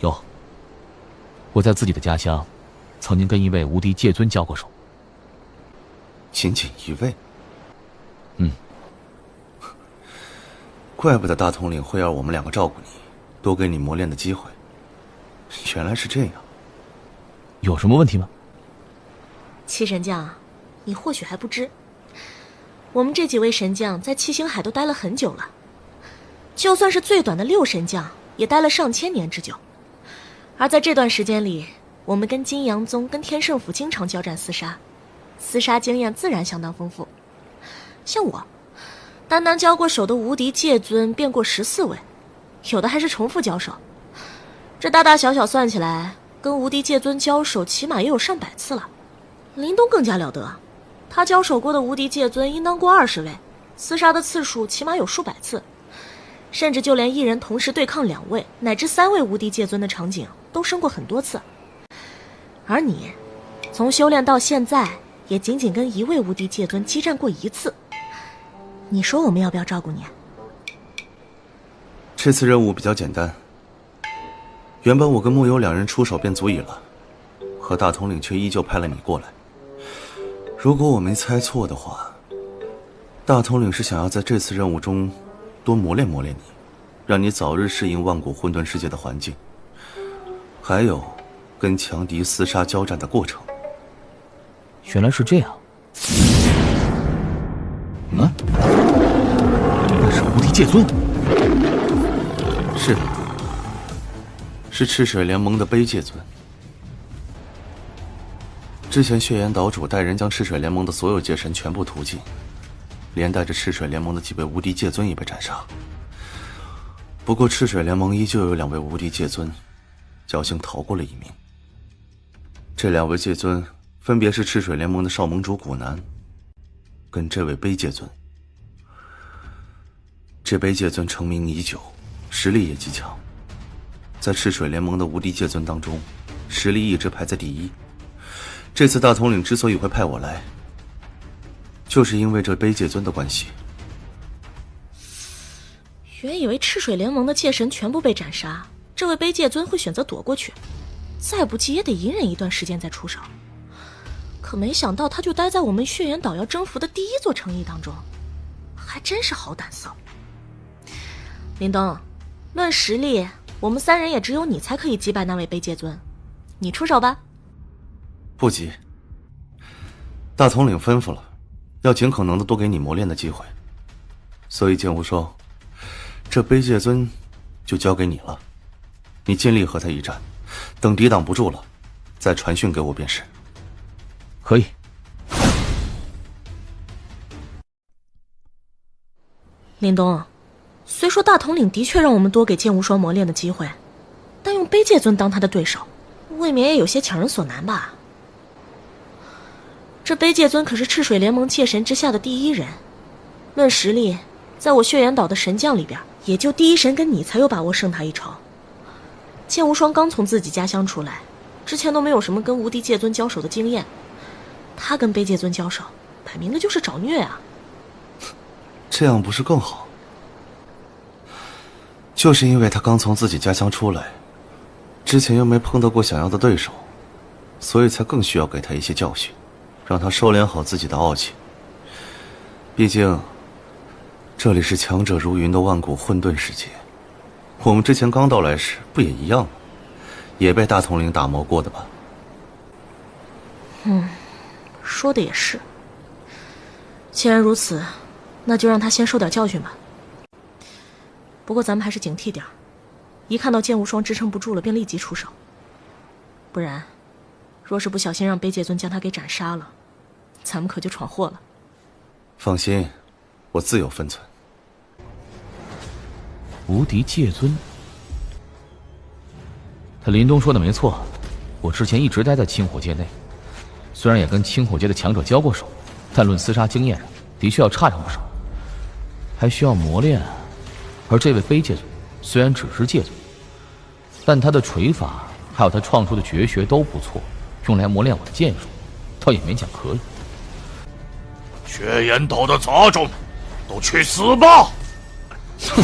有，我在自己的家乡，曾经跟一位无敌界尊交过手。仅仅一位？嗯。怪不得大统领会让我们两个照顾你，多给你磨练的机会。原来是这样。有什么问题吗？七神将，你或许还不知，我们这几位神将在七星海都待了很久了，就算是最短的6神将，也待了上千年之久。而在这段时间里，我们跟金阳宗、跟天圣府经常交战厮杀经验自然相当丰富。像我，单单交过手的无敌界尊变过14位，有的还是重复交手。这大大小小算起来，跟无敌界尊交手起码也有上百次了。林东更加了得，他交手过的无敌界尊应当过20位，厮杀的次数起码有数百次，甚至就连一人同时对抗2位乃至3位无敌界尊的场景都生过很多次。而你，从修炼到现在，也仅仅跟1位无敌界尊激战过1次。你说我们要不要照顾你？这次任务比较简单，原本我跟木有2人出手便足以了，可大统领却依旧派了你过来。如果我没猜错的话，大统领是想要在这次任务中多磨练磨练你，让你早日适应万古混沌世界的环境，还有跟强敌厮杀交战的过程。原来是这样。那是无敌界尊。是的，是赤水联盟的卑界尊。之前血岩岛主带人将赤水联盟的所有界神全部屠尽，连带着赤水联盟的几位无敌界尊也被斩杀。不过赤水联盟依旧有2位无敌界尊侥幸逃过了一命。这2位界尊分别是赤水联盟的少盟主古南跟这位卑界尊。这卑界尊成名已久，实力也极强，在赤水联盟的无敌界尊当中，实力一直排在第1。这次大统领之所以会派我来，就是因为这卑界尊的关系。原以为赤水联盟的界神全部被斩杀，这位卑界尊会选择躲过去，再不济也得隐忍一段时间再出手。可没想到他就待在我们血岩岛要征服的第1座城邑当中，还真是好胆色。林东，论实力，我们3人也只有你才可以击败那位卑界尊，你出手吧。不急，大统领吩咐了，要尽可能的多给你磨练的机会，所以剑无双，这卑界尊就交给你了，你尽力和他一战，等抵挡不住了，再传讯给我便是。可以。林东，虽说大统领的确让我们多给剑无双磨练的机会，但用卑界尊当他的对手，未免也有些强人所难吧。这卑界尊可是赤水联盟界神之下的第1人，论实力，在我血岩岛的神将里边，也就第1神跟你才有把握胜他一筹。剑无双刚从自己家乡出来，之前都没有什么跟无敌界尊交手的经验，他跟卑界尊交手，摆明了就是找虐啊。这样不是更好？就是因为他刚从自己家乡出来，之前又没碰到过想要的对手，所以才更需要给他一些教训，让他收敛好自己的傲气。毕竟这里是强者如云的万古混沌世界，我们之前刚到来时不也一样吗？也被大统领打磨过的吧。说的也是。既然如此，那就让他先受点教训吧。不过咱们还是警惕点，一看到剑无双支撑不住了，便立即出手。不然，若是不小心让卑界尊将他给斩杀了，咱们可就闯祸了。放心，我自有分寸。无敌界尊，他林东说的没错，我之前一直待在清火界内，虽然也跟清火界的强者交过手，但论厮杀经验上，的确要差上不少，还需要磨练。而这位卑界尊虽然只是界尊，但他的锤法还有他创出的绝学都不错，用来磨练我的剑术，倒也勉强可以。血岩岛的杂种，都去死吧！哼。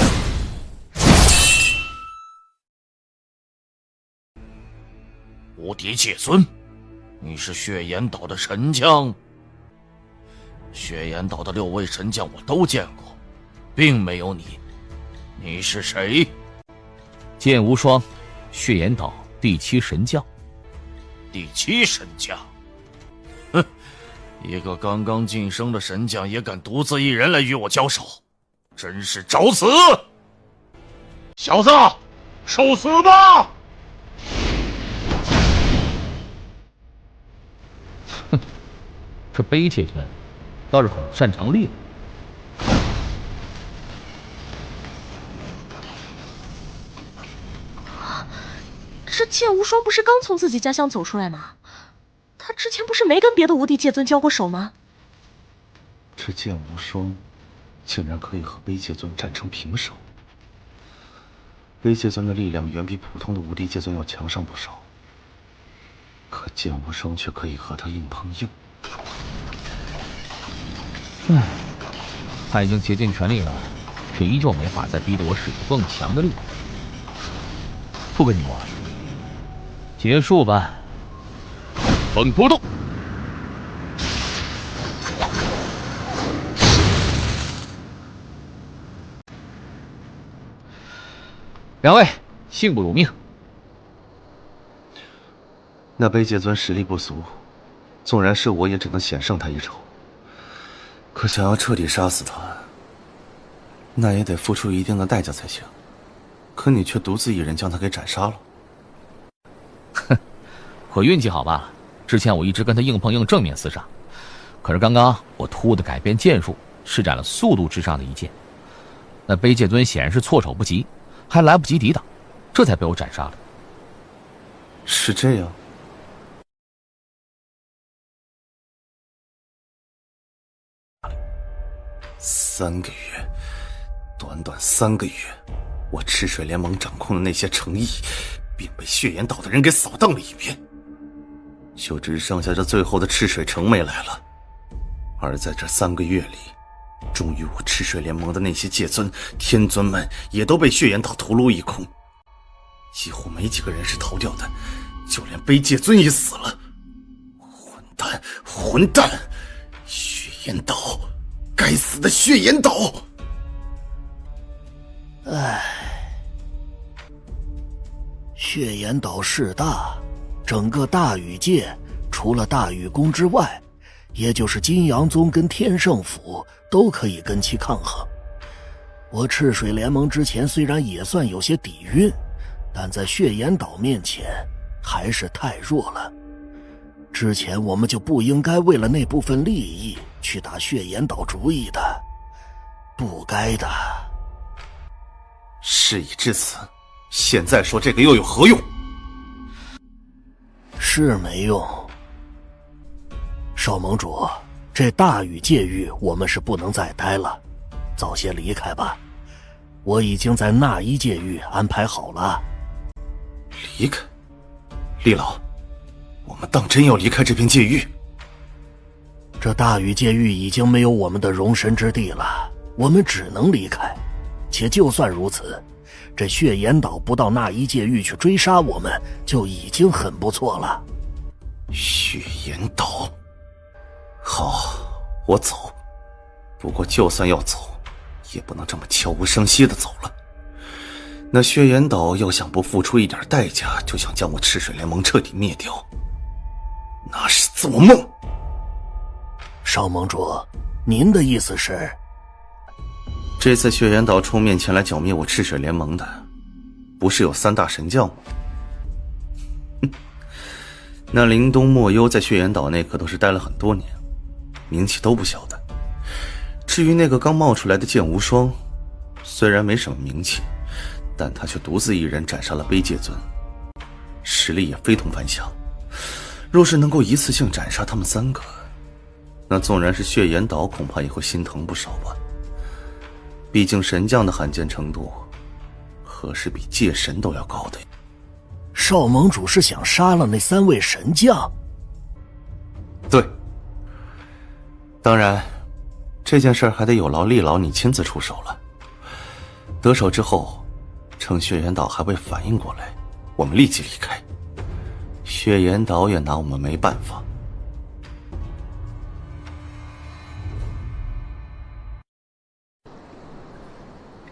无敌界尊，你是血岩岛的神将。血岩岛的6位神将我都见过，并没有你。你是谁？剑无双，血岩岛第7神将。第7神将？哼，一个刚刚晋升的神将也敢独自一人来与我交手，真是找死！小子，受死吧！哼，这卑界尊倒是很擅长猎。这剑无双不是刚从自己家乡走出来吗？他之前不是没跟别的无敌界尊交过手吗？这剑无双竟然可以和卑界尊战成平手。卑界尊的力量远比普通的无敌界尊要强上不少，可剑无双却可以和他硬碰硬。唉，他已经竭尽全力了，却依旧没法再逼得我使出更强的力量。不跟你玩，结束吧。风波动。两位幸不辱命。那卑界尊实力不俗，纵然是我也只能险胜他一筹。可想要彻底杀死他，那也得付出一定的代价才行。可你却独自一人将他给斩杀了。哼，我运气好吧？之前我一直跟他硬碰硬，正面厮杀，可是刚刚我突兀的改变剑术，施展了速度之上的一剑。那卑界尊显然是措手不及，还来不及抵挡，这才被我斩杀了。是这样。3个月，短短3个月，我赤水联盟掌控的那些诚意，便被血岩岛的人给扫荡了一遍，就只剩下这最后的赤水城没来了。而在这3个月里，忠于我赤水联盟的那些界尊、天尊们，也都被血岩岛屠戮一空，几乎没几个人是逃掉的，就连卑界尊也死了。混蛋，混蛋！血岩岛，该死的血岩岛！唉，血岩岛势大，整个大禹界除了大禹宫之外，也就是金阳宗跟天圣府都可以跟其抗衡。我赤水联盟之前虽然也算有些底蕴，但在血岩岛面前还是太弱了。之前我们就不应该为了那部分利益去打血岩岛主意的，不该的。事已至此，现在说这个又有何用？是没用。少盟主，这大禹界域我们是不能再待了，早些离开吧。我已经在那一界域安排好了。离开？厉老，我们当真要离开这片界域？这大禹界域已经没有我们的容身之地了，我们只能离开。且就算如此，这血岩岛不到那一界域去追杀我们，就已经很不错了。血岩岛，好，我走。不过就算要走，也不能这么悄无声息的走了。那血岩岛要想不付出一点代价，就想将我赤水联盟彻底灭掉，那是做梦。少盟主，您的意思是？这次血岩岛出面前来剿灭我赤水联盟的，不是有3大神将吗？那林东、莫幽在血岩岛内可都是待了很多年，名气都不小的。至于那个刚冒出来的剑无双，虽然没什么名气，但他却独自一人斩杀了卑界尊，实力也非同凡响。若是能够一次性斩杀他们3个，那纵然是血岩岛恐怕也会心疼不少吧。毕竟神将的罕见程度，何时比界神都要高的？少盟主是想杀了那3位神将？对。当然，这件事还得有劳厉老你亲自出手了。得手之后，趁血岩岛还未反应过来，我们立即离开。血血岩岛也拿我们没办法。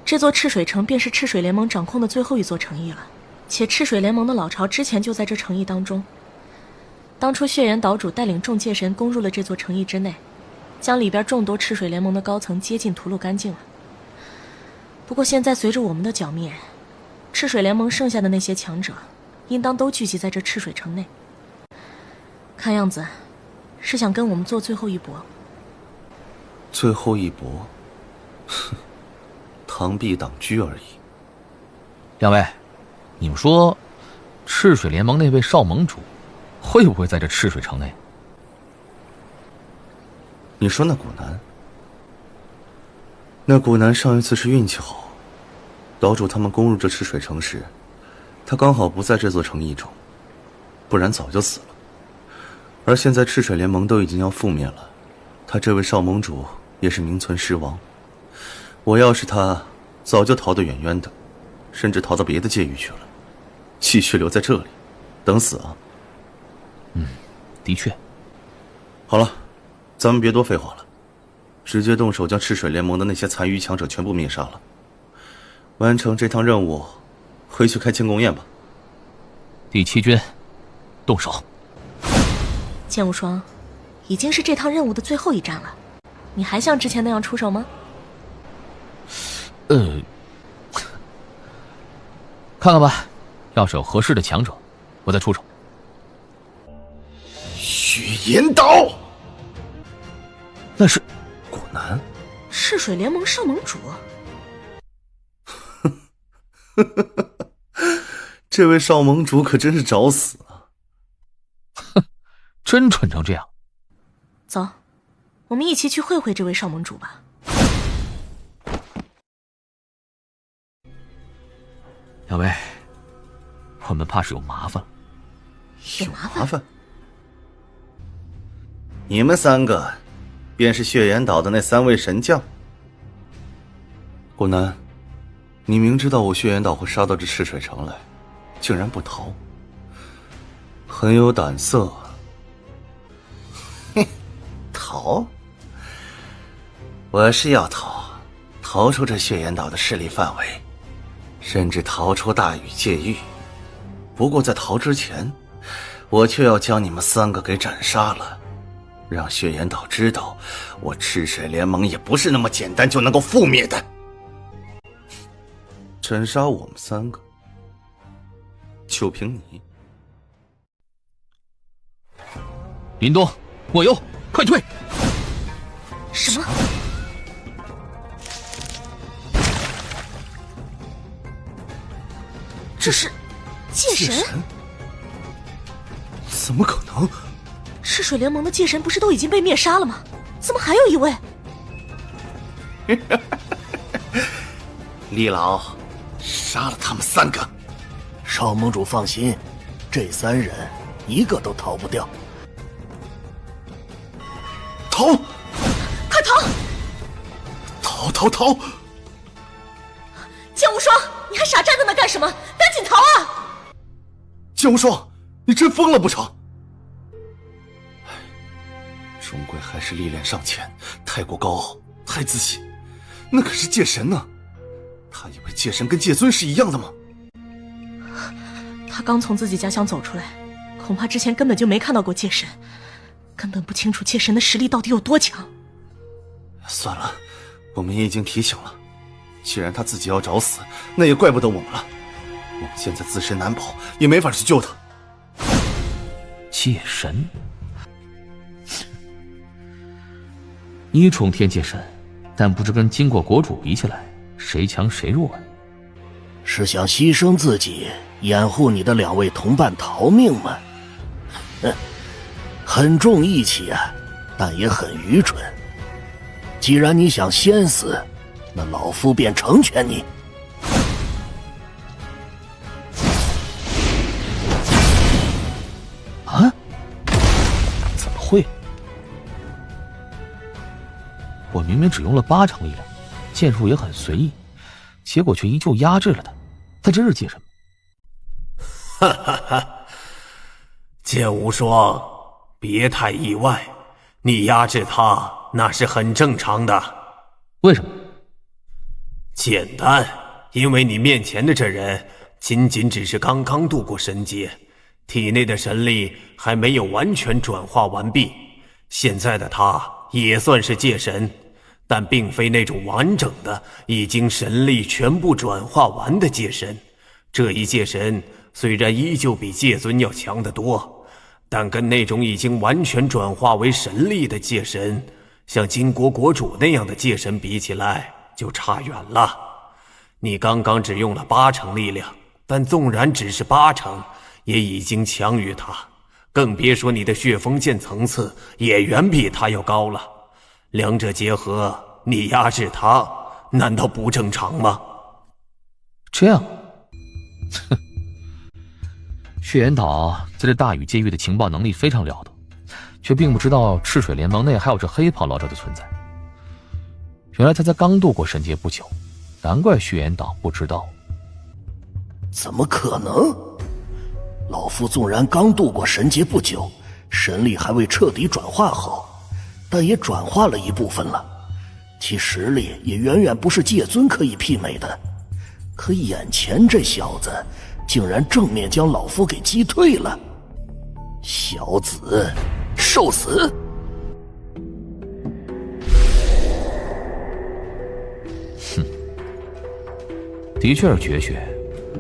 这座赤水城便是赤水联盟掌控的最后一座城邑了，且赤水联盟的老巢之前就在这城邑当中。当初血岩岛主带领众界神攻入了这座城邑之内，将里边众多赤水联盟的高层接近屠戮干净了。不过现在随着我们的剿灭，赤水联盟剩下的那些强者应当都聚集在这赤水城内，看样子是想跟我们做最后一搏。最后一搏？哼，螳臂挡车而已。两位，你们说赤水联盟那位少盟主会不会在这赤水城内？你说那古南？那古南上一次是运气好，岛主他们攻入这赤水城时，他刚好不在这座城邑中，不然早就死了。而现在赤水联盟都已经要覆灭了，他这位少盟主也是名存实亡。我要是他，早就逃得远远的，甚至逃到别的界域去了，继续留在这里，等死啊！的确。好了，咱们别多废话了，直接动手将赤水联盟的那些残余强者全部灭杀了，完成这趟任务，回去开庆功宴吧。第7军，动手。剑无双，已经是这趟任务的最后一战了，你还像之前那样出手吗？看看吧，要是有合适的强者，我再出手。血岩岛，那是古南，赤水联盟少盟主。这位少盟主可真是找死啊！真蠢成这样。走，我们一起去会会这位少盟主吧。两位，我们怕是有麻烦了。有麻烦？你们3个，便是血岩岛的那3位神将？古南，你明知道我血岩岛会杀到这赤水城来，竟然不逃，很有胆色。嘿，逃？我是要逃出这血岩岛的势力范围，甚至逃出大禹界域。不过在逃之前，我却要将你们3个给斩杀了，让血岩岛知道，我赤水联盟也不是那么简单就能够覆灭的。斩杀我们3个，就凭你？林东，莫忧，快退！什么？这是界神？怎么可能？赤水联盟的界神不是都已经被灭杀了吗？怎么还有一位？李老，杀了他们3个。少盟主放心，这3人一个都逃不掉。逃！快逃！逃！剑无双，你还傻站在那干什么？赶紧逃啊！剑无双，你真疯了不成？终归还是历练尚浅，太过高傲，太自信。那可是界神呢，他以为界神跟界尊是一样的吗？他刚从自己家乡走出来，恐怕之前根本就没看到过界神，根本不清楚界神的实力到底有多强。算了，我们也已经提醒了，既然他自己要找死，那也怪不得我们了。我们现在自身难保，也没法去救他。界神，你宠天界神，但不知跟经过国主比起来，谁强谁弱啊？是想牺牲自己，掩护你的2位同伴逃命吗？很重义气啊，但也很愚蠢。既然你想先死，那老夫便成全你。啊？怎么会？我明明只用了8成力量，剑术也很随意，结果却依旧压制了他。他真是界神吗？哈哈哈！剑无双，别太意外，你压制他那是很正常的。为什么？简单，因为你面前的这人仅仅只是刚刚度过神劫，体内的神力还没有完全转化完毕。现在的他也算是界神，但并非那种完整的已经神力全部转化完的界神。这一界神虽然依旧比界尊要强得多，但跟那种已经完全转化为神力的界神，像金国国主那样的界神比起来就差远了。你刚刚只用了80%力量，但纵然只是80%，也已经强于他，更别说你的血封剑层次也远比他要高了。两者结合，你压制他，难道不正常吗？这样，哼，血岩岛在这大禹界域的情报能力非常了得，却并不知道赤水联盟内还有这黑袍老者的存在。原来他才刚度过神劫不久，难怪血岩岛不知道。怎么可能？老夫纵然刚度过神劫不久，神力还未彻底转化好，但也转化了一部分了，其实力也远远不是界尊可以媲美的。可眼前这小子竟然正面将老夫给击退了，小子受死！哼，的确是绝学，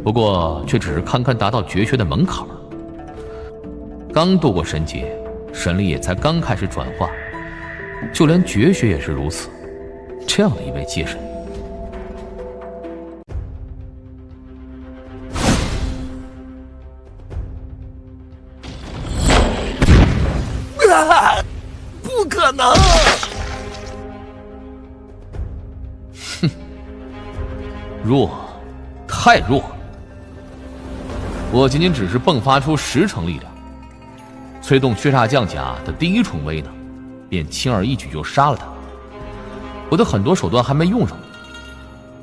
不过却只是堪堪达到绝学的门槛。刚度过神劫，神力也才刚开始转化，就连绝学也是如此。这样的一位界神，不可能！哼，弱，太弱。我仅仅只是迸发出10成力量，催动血煞降甲的第1重威能，便轻而易举就杀了他。我的很多手段还没用上，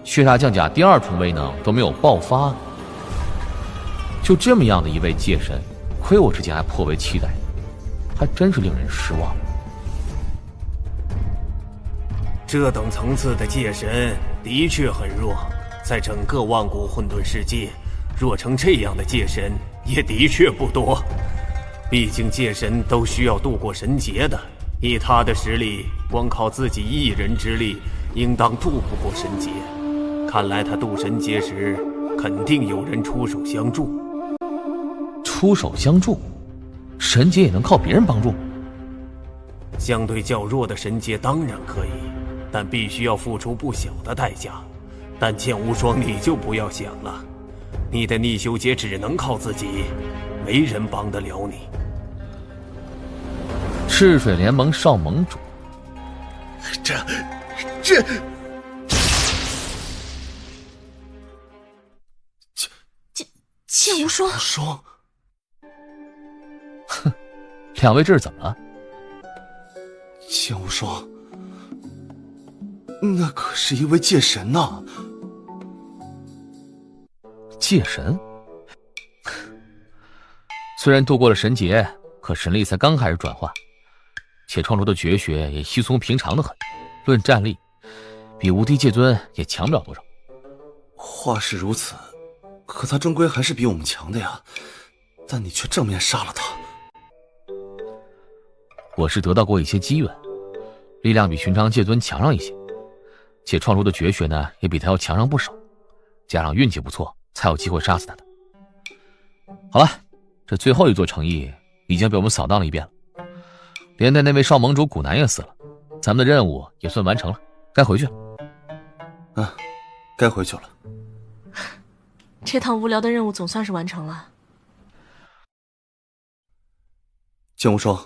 血煞降甲第2重威能都没有爆发呢。就这么样的一位界神，亏我之前还颇为期待，还真是令人失望。这等层次的界神的确很弱，在整个万古混沌世界，弱成这样的界神也的确不多。毕竟界神都需要度过神劫的，以他的实力，光靠自己一人之力，应当渡不过神劫。看来他渡神劫时，肯定有人出手相助。出手相助？神劫也能靠别人帮助？相对较弱的神劫当然可以，但必须要付出不小的代价。但剑无双你就不要想了，你的逆修劫只能靠自己，没人帮得了你。赤水联盟少盟主，这剑无双，双，哼，两位这是怎么了？剑无双，那可是一位界神呐！界神？虽然度过了神劫，可神力才刚开始转化，且创出的绝学也稀松平常的很，论战力，比无敌界尊也强不了多少。话是如此，可他终归还是比我们强的呀，但你却正面杀了他。我是得到过一些机缘，力量比寻常界尊强上一些，且创出的绝学呢也比他要强上不少，加上运气不错，才有机会杀死他的。好了，这最后一座城邑已经被我们扫荡了一遍了，连带那位少盟主古南也死了，咱们的任务也算完成了，该回去了。该回去了。这趟无聊的任务总算是完成了。剑无双，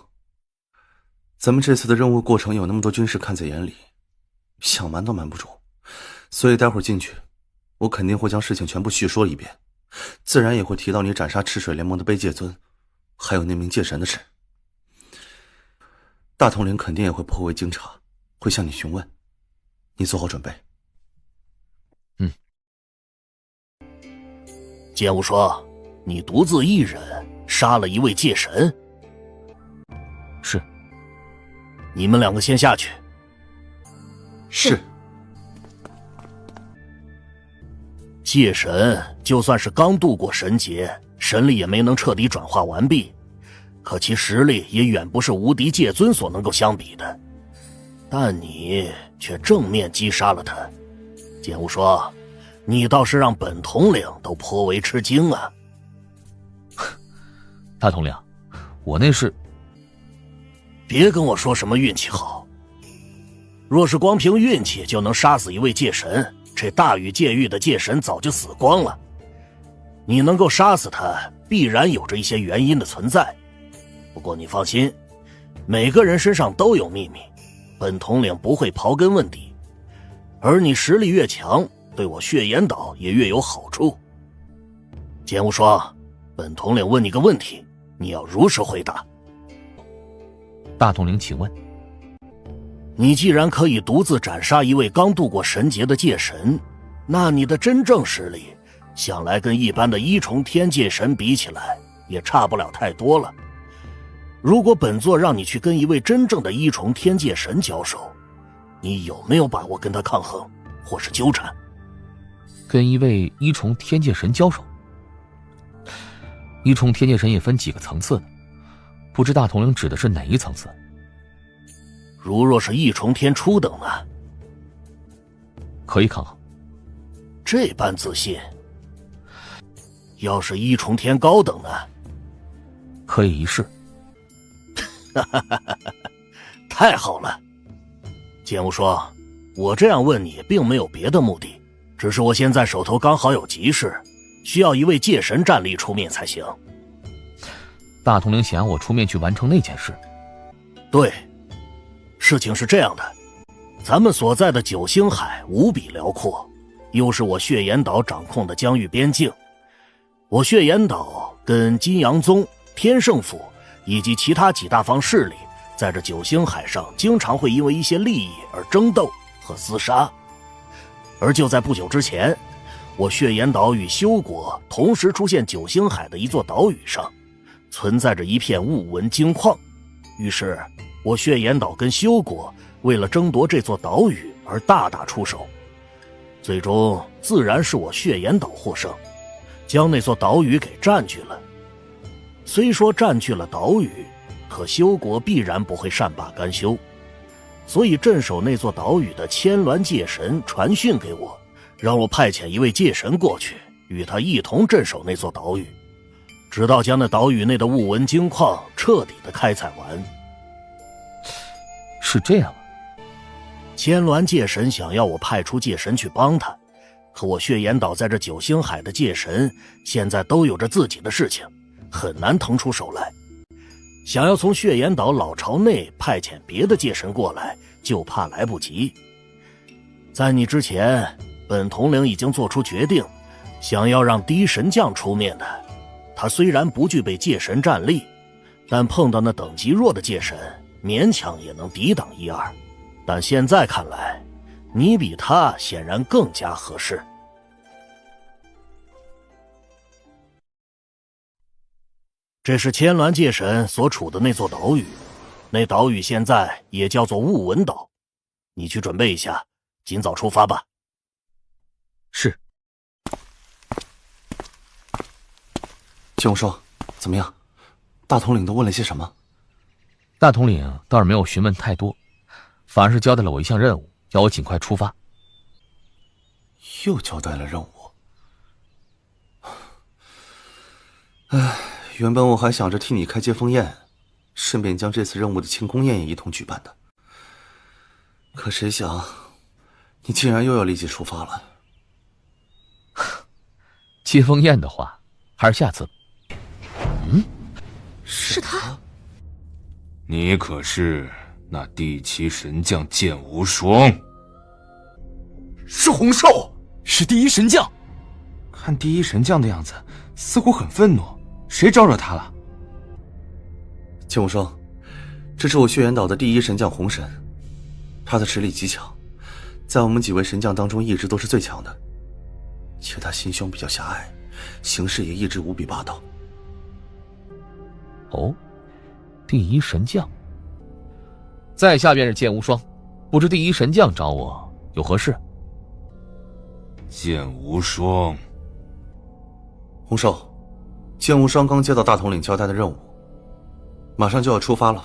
咱们这次的任务过程有那么多军事看在眼里，想瞒都瞒不住，所以待会儿进去，我肯定会将事情全部叙说一遍，自然也会提到你斩杀赤水联盟的卑界尊，还有那名界神的事。大统领肯定也会颇为惊诧，会向你询问，你做好准备。剑无双，你独自一人杀了一位界神？是。你们两个先下去。是。界神就算是刚度过神劫，神力也没能彻底转化完毕，可其实力也远不是无敌界尊所能够相比的。但你却正面击杀了他，剑无双，你倒是让本统领都颇为吃惊啊！大统领，我那是……别跟我说什么运气好，若是光凭运气就能杀死一位界神，这大禹界域的界神早就死光了。你能够杀死他，必然有着一些原因的存在。不过你放心，每个人身上都有秘密，本统领不会刨根问底。而你实力越强，对我血岩岛也越有好处。剑无双，本统领问你个问题，你要如实回答。大统领请问。你既然可以独自斩杀一位刚度过神劫的界神，那你的真正实力想来跟一般的一重天界神比起来也差不了太多了。如果本座让你去跟一位真正的一重天界神交手，你有没有把握跟他抗衡或是纠缠？跟一位一重天界神交手？一重天界神也分几个层次的，不知大统领指的是哪一层次？如若是一重天初等呢？可以抗衡。这般自信。要是一重天高等呢？可以一试。太好了。剑无双，我这样问你并没有别的目的，只是我现在手头刚好有急事，需要一位界神战力出面才行。大统领想让我出面去完成那件事？对，事情是这样的，咱们所在的九星海无比辽阔，又是我血岩岛掌控的疆域边境。我血岩岛跟金阳宗、天圣府以及其他几大方势力在这九星海上经常会因为一些利益而争斗和厮杀。而就在不久之前，我血岩岛与修国同时出现九星海的一座岛屿上，存在着一片雾纹金矿。于是我血岩岛跟修国为了争夺这座岛屿而大打出手，最终自然是我血岩岛获胜，将那座岛屿给占据了。虽说占据了岛屿，可修国必然不会善罢甘休，所以镇守那座岛屿的千鸾界神传讯给我，让我派遣一位界神过去，与他一同镇守那座岛屿，直到将那岛屿内的雾纹金矿彻底的开采完。是这样啊。千鸾界神想要我派出界神去帮他，可我血岩岛在这九星海的界神现在都有着自己的事情，很难腾出手来。想要从血岩岛老巢内派遣别的界神过来，就怕来不及。在你之前，本统领已经做出决定，想要让第一神将出面的。他虽然不具备界神战力，但碰到那等级弱的界神，勉强也能抵挡一二。但现在看来，你比他显然更加合适。这是千鸾界神所处的那座岛屿，那岛屿现在也叫做雾纹岛。你去准备一下，尽早出发吧。是。剑无双，怎么样？大统领都问了些什么？大统领倒是没有询问太多，反而是交代了我一项任务，要我尽快出发。又交代了任务。唉，原本我还想着替你开接风宴，顺便将这次任务的庆功宴也一同举办的。可谁想，你竟然又要立即出发了。接风宴的话，还是下次。是他。你可是那第七神将剑无双？是洪寿，是第一神将。看第一神将的样子，似乎很愤怒。谁招惹他了？剑无双，这是我血岩岛的第一神将洪神，他的实力极强，在我们几位神将当中一直都是最强的，且他心胸比较狭隘，行事也一直无比霸道。哦，第一神将。在下便是剑无双，不知第一神将找我有何事？剑无双，洪寿，剑无双刚接到大统领交代的任务，马上就要出发了。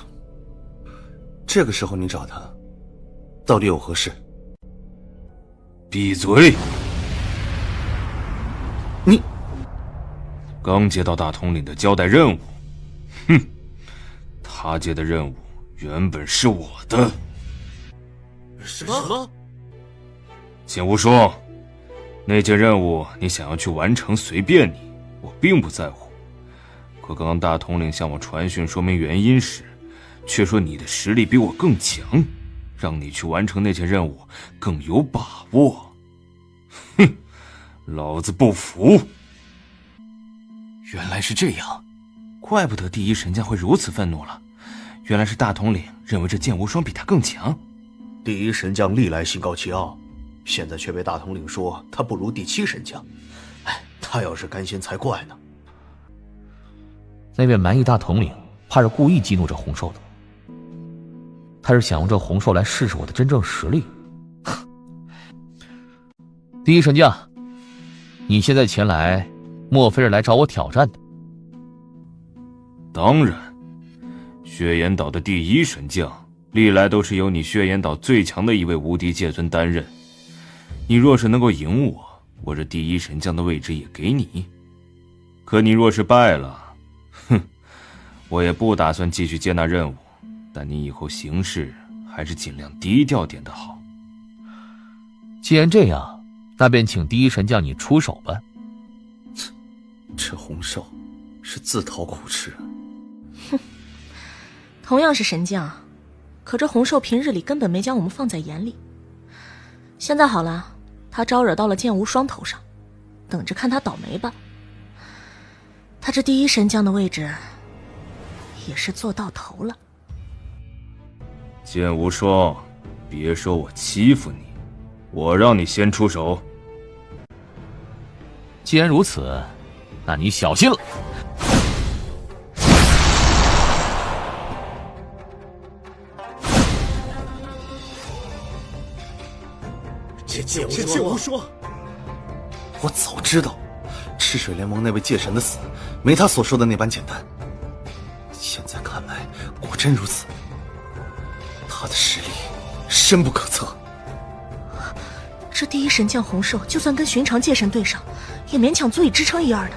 这个时候你找他，到底有何事？闭嘴！你刚接到大统领的交代任务，哼，他接的任务原本是我的。什么？剑无双，那件任务你想要去完成随便你，我并不在乎。可刚刚大统领向我传讯说明原因时，却说你的实力比我更强，让你去完成那件任务更有把握。哼，老子不服！原来是这样，怪不得第一神将会如此愤怒了。原来是大统领认为这剑无双比他更强。第一神将历来心高气傲，现在却被大统领说他不如第七神将。哎，他要是甘心才怪呢。那位蛮夷大统领怕是故意激怒这洪寿的，他是想用这洪寿来试试我的真正实力。第一神将，你现在前来，莫非是来找我挑战的？当然，血岩岛的第一神将历来都是由你血岩岛最强的一位无敌界尊担任。你若是能够赢我，我这第一神将的位置也给你。可你若是败了，哼，我也不打算继续接纳任务。但你以后行事还是尽量低调点的好。既然这样，那便请第一神将你出手吧。这洪寿是自讨苦吃。哼，同样是神将，可这洪寿平日里根本没将我们放在眼里。现在好了，他招惹到了剑无双头上，等着看他倒霉吧。他这第一神将的位置也是做到头了。剑无双，别说我欺负你，我让你先出手。既然如此，那你小心了。剑无双，我早知道赤水联盟那位界神的死没他所说的那般简单，现在看来果真如此。他的实力深不可测。这第一神将洪寿就算跟寻常界神对上，也勉强足以支撑一二的，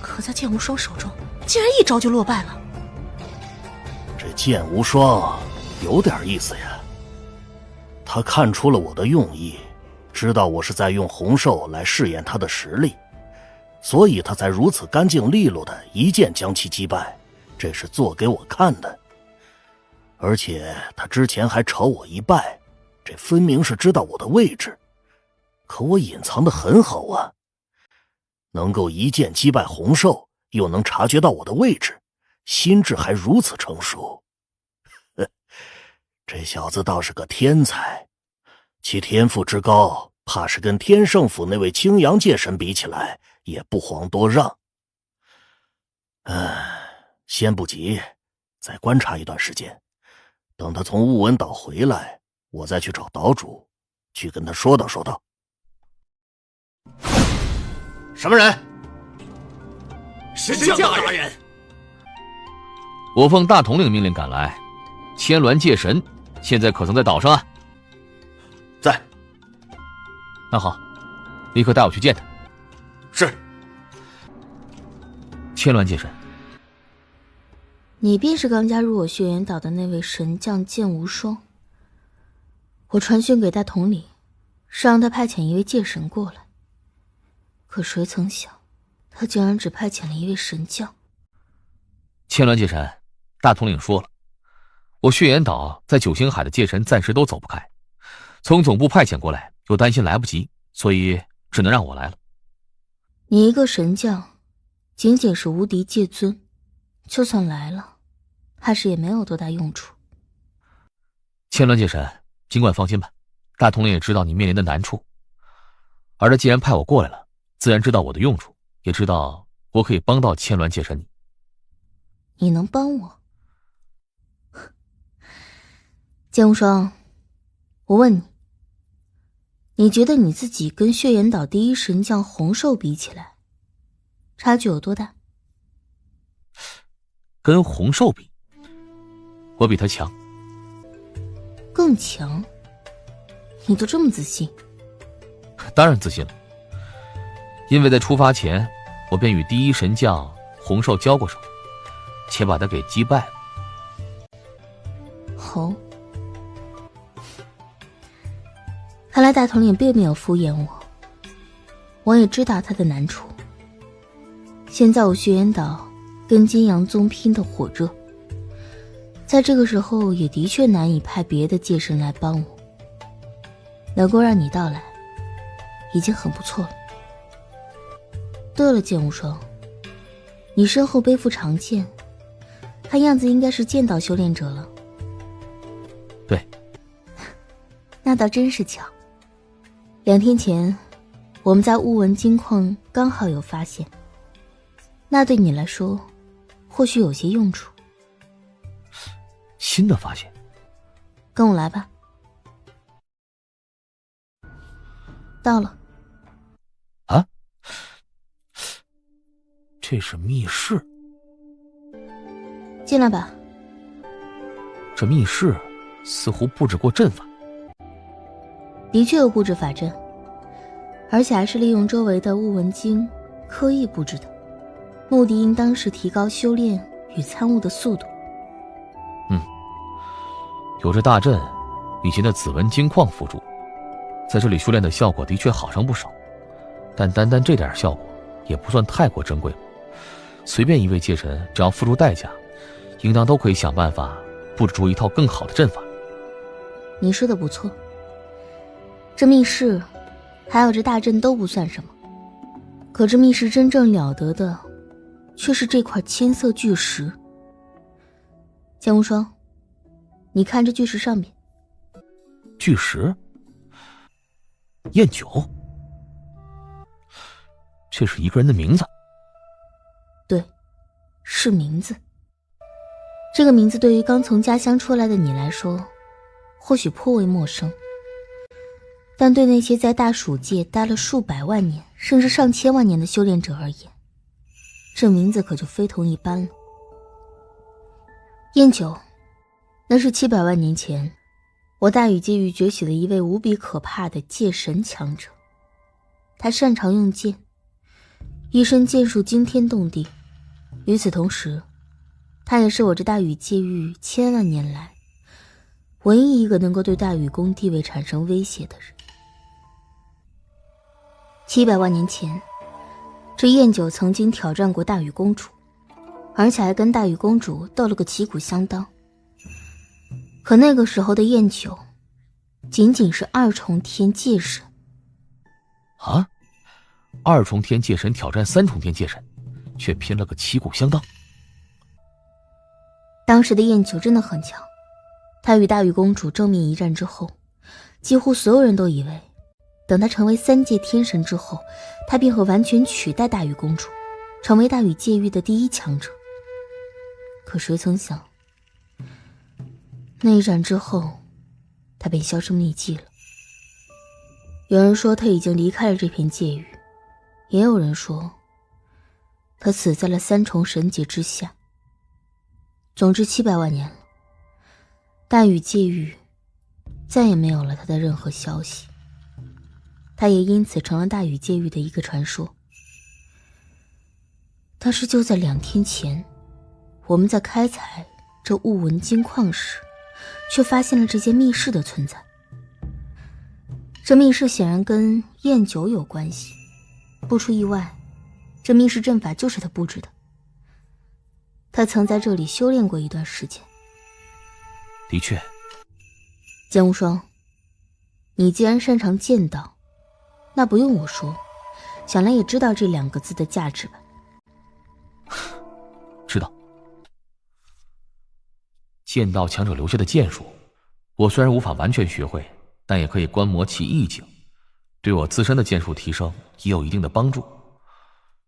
可在剑无双手中竟然一招就落败了。这剑无双有点意思呀，他看出了我的用意，知道我是在用洪寿来试验他的实力，所以他才如此干净利落的一剑将其击败，这是做给我看的。而且他之前还朝我一拜，这分明是知道我的位置。可我隐藏得很好啊，能够一剑击败洪寿，又能察觉到我的位置，心智还如此成熟。这小子倒是个天才，其天赋之高，怕是跟天圣府那位青阳界神比起来也不遑多让。先不急，再观察一段时间，等他从雾纹岛回来，我再去找岛主，去跟他说道说道。什么人？神将大人。我奉大统领命令赶来，千鸾界神现在可曾在岛上啊？在。那好，立刻带我去见他。是。千鸾界神，你便是刚加入我血岩岛的那位神将剑无双。我传讯给大统领，是让他派遣一位界神过来，可谁曾想他竟然只派遣了一位神将。千鸾界神，大统领说了，我血岩岛在九星海的界神暂时都走不开，从总部派遣过来又担心来不及，所以只能让我来了。你一个神将仅仅是无敌界尊，就算来了怕是也没有多大用处。千鸾界神，尽管放心吧，大统领也知道你面临的难处，而他既然派我过来了，自然知道我的用处，也知道我可以帮到千鸾界神你。你能帮我？剑无双，我问你，你觉得你自己跟血岩岛第一神将洪寿比起来，差距有多大？跟洪寿比，我比他强。更强？你都这么自信？当然自信了，因为在出发前，我便与第一神将洪寿交过手，且把他给击败了。哦，看来大统领并没有敷衍我，我也知道他的难处。现在我血岩岛跟金阳宗拼得火热，在这个时候也的确难以派别的界神来帮我，能够让你到来已经很不错了。对了，剑无双，你身后背负长剑，看样子应该是剑道修炼者了。对，那倒真是巧。2天前，我们在乌纹金矿刚好有发现，那对你来说，或许有些用处。新的发现？跟我来吧。到了。啊？这是密室。进来吧。这密室似乎布置过阵法。的确有布置法阵，而且还是利用周围的雾纹晶刻意布置的，目的应当是提高修炼与参悟的速度。有着大阵以及那紫纹金矿辅助，在这里修炼的效果的确好上不少，但单单这点效果也不算太过珍贵。随便一位界神只要付出代价，应当都可以想办法布置出一套更好的阵法。你说的不错，这密室还有这大阵都不算什么，可这密室真正了得的却是这块千色巨石。剑无双，你看这巨石上面。巨石？燕九？这是一个人的名字？对，是名字。这个名字对于刚从家乡出来的你来说，或许颇为陌生，但对那些在大蜀界待了数百万年甚至上千万年的修炼者而言，这名字可就非同一般了。燕九，那是700万年前我大禹界域崛起的一位无比可怕的界神强者。他擅长用剑，一身剑术惊天动地。与此同时，他也是我这大禹界域千万年来唯一一个能够对大禹宫地位产生威胁的人。700万年前，这燕九曾经挑战过大禹公主，而且还跟大禹公主斗了个旗鼓相当。可那个时候的燕九仅仅是2重天界神。啊？2重天界神挑战3重天界神，却拼了个旗鼓相当。当时的燕九真的很强，他与大禹公主正面一战之后，几乎所有人都以为等他成为3界天神之后，他便会完全取代大禹公主，成为大禹界域的第一强者。可谁曾想，那一战之后，他便销声匿迹了。有人说他已经离开了这片界域，也有人说他死在了3重神劫之下。总之700万年了，大禹界域再也没有了他的任何消息，他也因此成了大禹界域的一个传说。但是就在2天前，我们在开采这雾纹金矿时，却发现了这间密室的存在。这密室显然跟燕九有关系，不出意外，这密室阵法就是他布置的。他曾在这里修炼过一段时间。的确。剑无双，你既然擅长剑道，那不用我说，想来也知道这2个字的价值吧？知道。剑道强者留下的剑术，我虽然无法完全学会，但也可以观摩其意境，对我自身的剑术提升也有一定的帮助。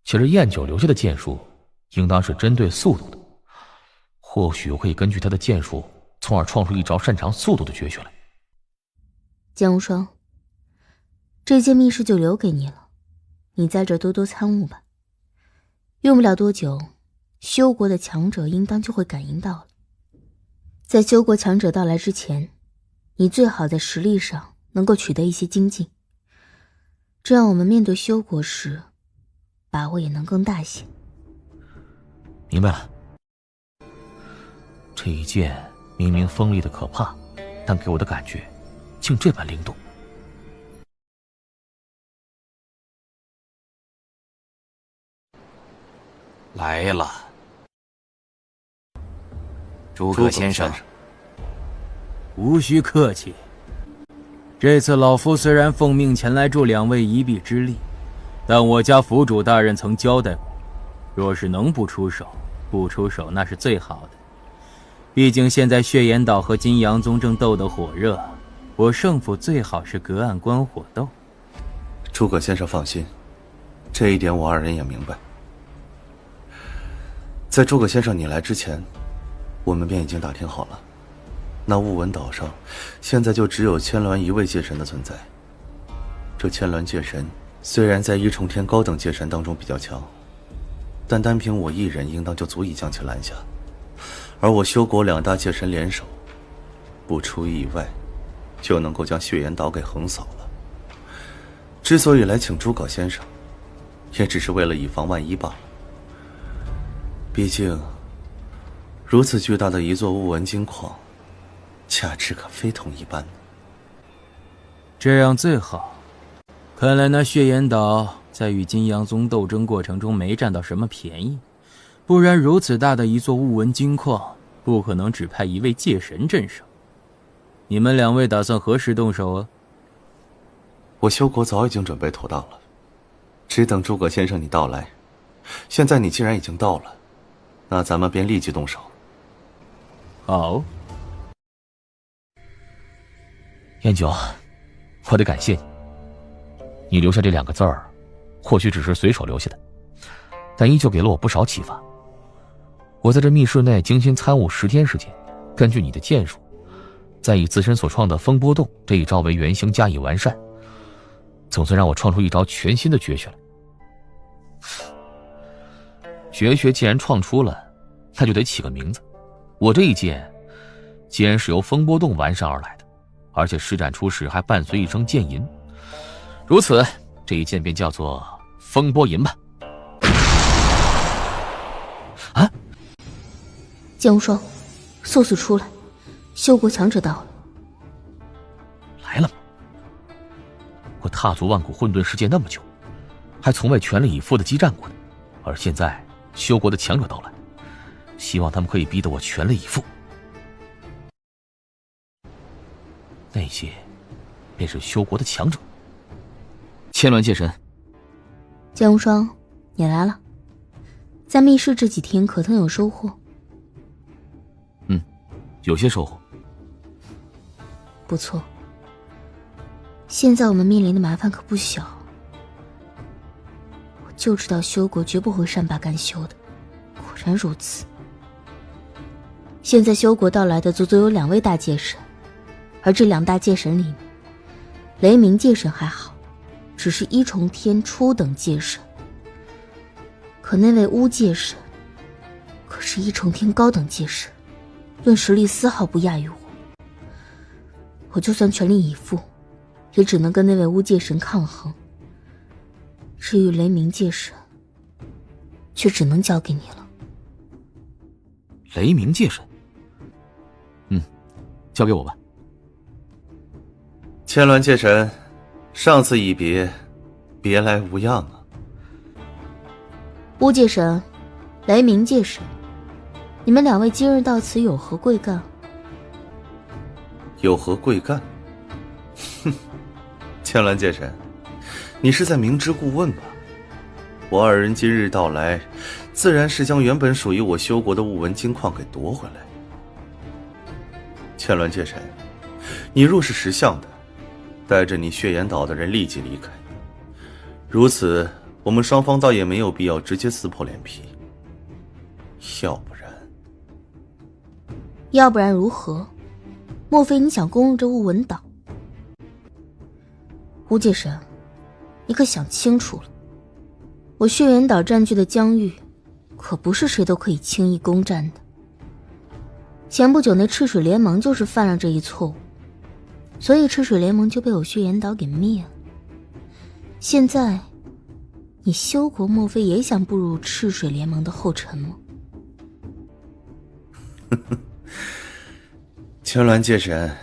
其实燕九留下的剑术应当是针对速度的，或许我可以根据他的剑术，从而创出一招擅长速度的绝学来。剑无双，这间密室就留给你了，你在这多多参悟吧。用不了多久，修国的强者应当就会感应到了。在修国强者到来之前，你最好在实力上能够取得一些精进，这样我们面对修国时，把握也能更大些。明白了。这一剑明明锋利的可怕，但给我的感觉竟这般灵动。来了，诸葛先生，无需客气。这次老夫虽然奉命前来助两位一臂之力，但我家府主大人曾交代过，若是能不出手，不出手那是最好的。毕竟现在血岩岛和金阳宗正斗得火热，我胜负最好是隔岸观火斗。诸葛先生放心，这一点我二人也明白。在诸葛先生你来之前，我们便已经打听好了，那雾纹岛上现在就只有千鸾一位界神的存在。这千鸾界神虽然在一重天高等界神当中比较强，但单凭我一人应当就足以将其拦下。而我修国两大界神联手，不出意外就能够将血岩岛给横扫了。之所以来请诸葛先生，也只是为了以防万一罢了。毕竟如此巨大的一座雾纹金矿，价值可非同一般。这样最好。看来那血岩岛在与金阳宗斗争过程中没占到什么便宜，不然如此大的一座雾纹金矿，不可能只派一位界神镇守。你们两位打算何时动手啊？我修国早已经准备妥当了，只等诸葛先生你到来。现在你既然已经到了，那咱们便立即动手。好。燕九，我得感谢你。你留下这2个字儿，或许只是随手留下的，但依旧给了我不少启发。我在这密室内精心参悟10天时间，根据你的剑术，再以自身所创的风波动这一招为原型加以完善，总算让我创出一招全新的绝学来。绝学既然创出了，那就得起个名字。我这一剑既然是由风波动完善而来的，而且施展出时还伴随一声剑吟，如此这一剑便叫做风波吟吧。啊！剑无双，速速出来，修国强者到了。来了吗？我踏足万古混沌世界那么久，还从未全力以赴的激战过呢，而现在修国的强者到来，希望他们可以逼得我全力以赴。那些便是修国的强者。千鸾界神，剑无双，你来了。在密室这几天可曾有收获？有些收获。不错。现在我们面临的麻烦可不小。我就知道修国绝不会善罢甘休的，果然如此。现在修国到来的足足有2位大界神，而这2大界神里面，雷鸣界神还好，只是1重天初等界神。可那位巫界神，可是1重天高等界神，论实力丝毫不亚于我。我就算全力以赴，也只能跟那位巫界神抗衡。至于雷鸣界神，却只能交给你了。雷鸣界神，交给我吧。千鸾界神，上次一别，别来无恙啊。巫界神，雷鸣界神，你们2位今日到此有何贵干？有何贵干？哼，千鸾界神，你是在明知故问吧？我二人今日到来，自然是将原本属于我修国的雾纹金矿给夺回来。千鸾界神，你若是识相的，带着你血岩岛的人立即离开。如此，我们双方倒也没有必要直接撕破脸皮。要不然，要不然如何？莫非你想攻入这雾文岛？吴界神，你可想清楚了，我血源岛占据的疆域，可不是谁都可以轻易攻占的。前不久那赤水联盟就是犯了这一错误，所以赤水联盟就被我血源岛给灭了。现在，你修国莫非也想步入赤水联盟的后尘吗？青鸾界神，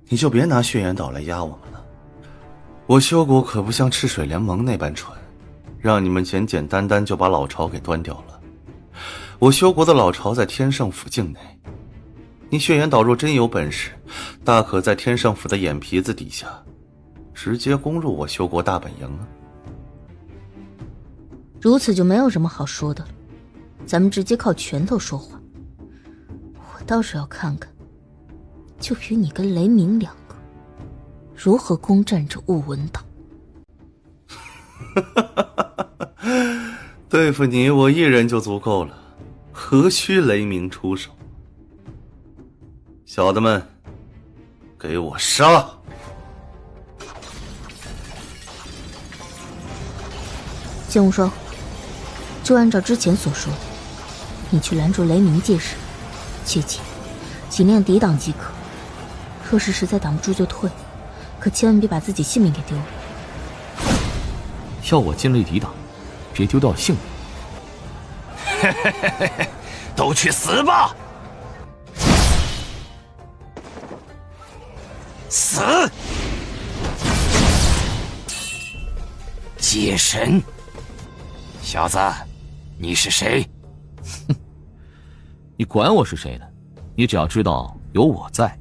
你就别拿血源岛来压我们了。我修国可不像赤水联盟那般蠢，让你们简简单单就把老巢给端掉了。我修国的老巢在天圣府境内，你血源岛若真有本事，大可在天圣府的眼皮子底下，直接攻入我修国大本营啊！如此就没有什么好说的了，咱们直接靠拳头说话。我倒是要看看，就凭你跟雷鸣两个，如何攻占这雾文岛。对付你我一人就足够了，何须雷鸣出手？小的们，给我杀！剑无双，就按照之前所说的，你去拦住雷鸣界神，切记尽量抵挡即可。若是实在挡不住就退，可千万别把自己性命给丢了。要我尽力抵挡，别丢掉性命。都去死吧！死！界神，小子，你是谁？哼，你管我是谁呢？你只要知道有我在，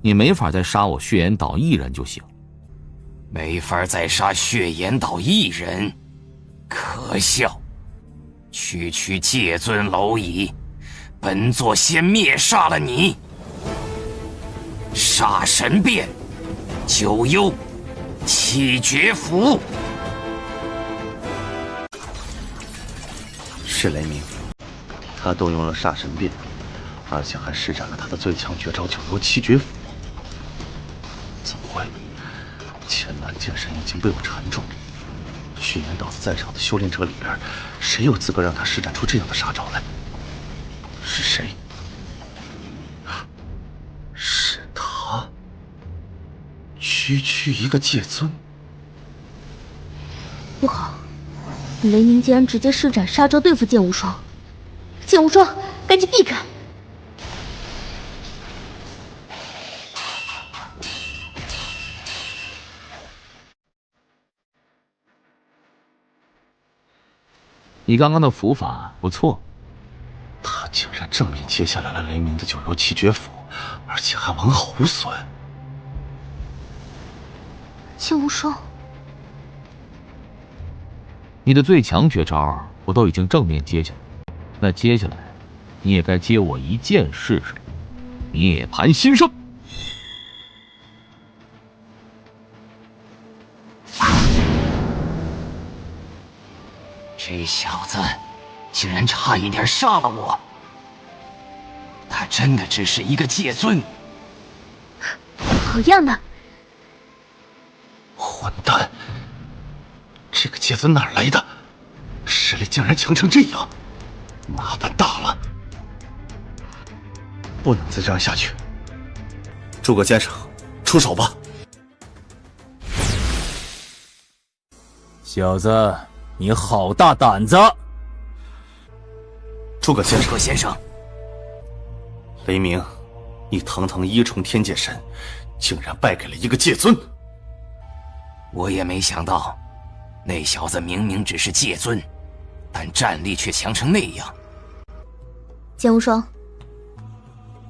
你没法再杀我血岩岛一人就行。没法再杀血岩岛一人，可笑！区区界尊蝼蚁，本座先灭杀了你。杀神变，九幽，七绝符。是雷鸣，他动用了煞神变，而且还施展了他的最强绝招九幽七绝符。怎么会？千鸾剑神已经被我缠住，血岩岛在场的修炼者里边，谁有资格让他施展出这样的杀招来？是谁？是他，区区一个界尊。不好，雷鸣竟然直接施展杀招对付剑无双！剑无双，赶紧避开！你刚刚的符法不错，他竟然正面接下来了雷鸣的九幽七绝符，而且还完好无损。剑无双，你的最强绝招我都已经正面接下来，那接下来你也该接我一剑试试。涅槃新生。这小子竟然差一点杀了我！他真的只是一个界尊？好样的！混蛋！这个界尊哪儿来的？实力竟然强成这样，麻烦大了！不能再这样下去。诸葛先生，出手吧！小子，你好大胆子！诸葛先生，诸葛先生，雷鸣，你堂堂一重天界神，竟然败给了一个界尊！我也没想到，那小子明明只是界尊，但战力却强成那样。剑无双，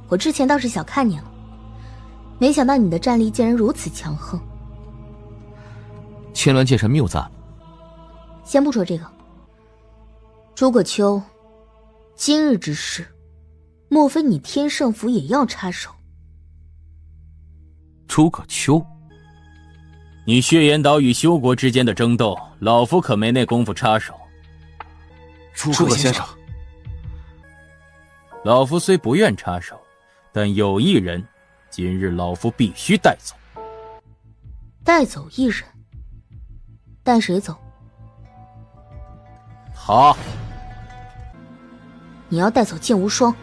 我之前倒是小看你了，没想到你的战力竟然如此强横。千鸾界神谬赞。先不说这个，诸葛秋，今日之事，莫非你天圣府也要插手？诸葛秋，你血岩岛与修国之间的争斗，老夫可没那功夫插手。诸葛先生，老夫虽不愿插手，但有一人，今日老夫必须带走。带走一人？带谁走？他。你要带走剑无双？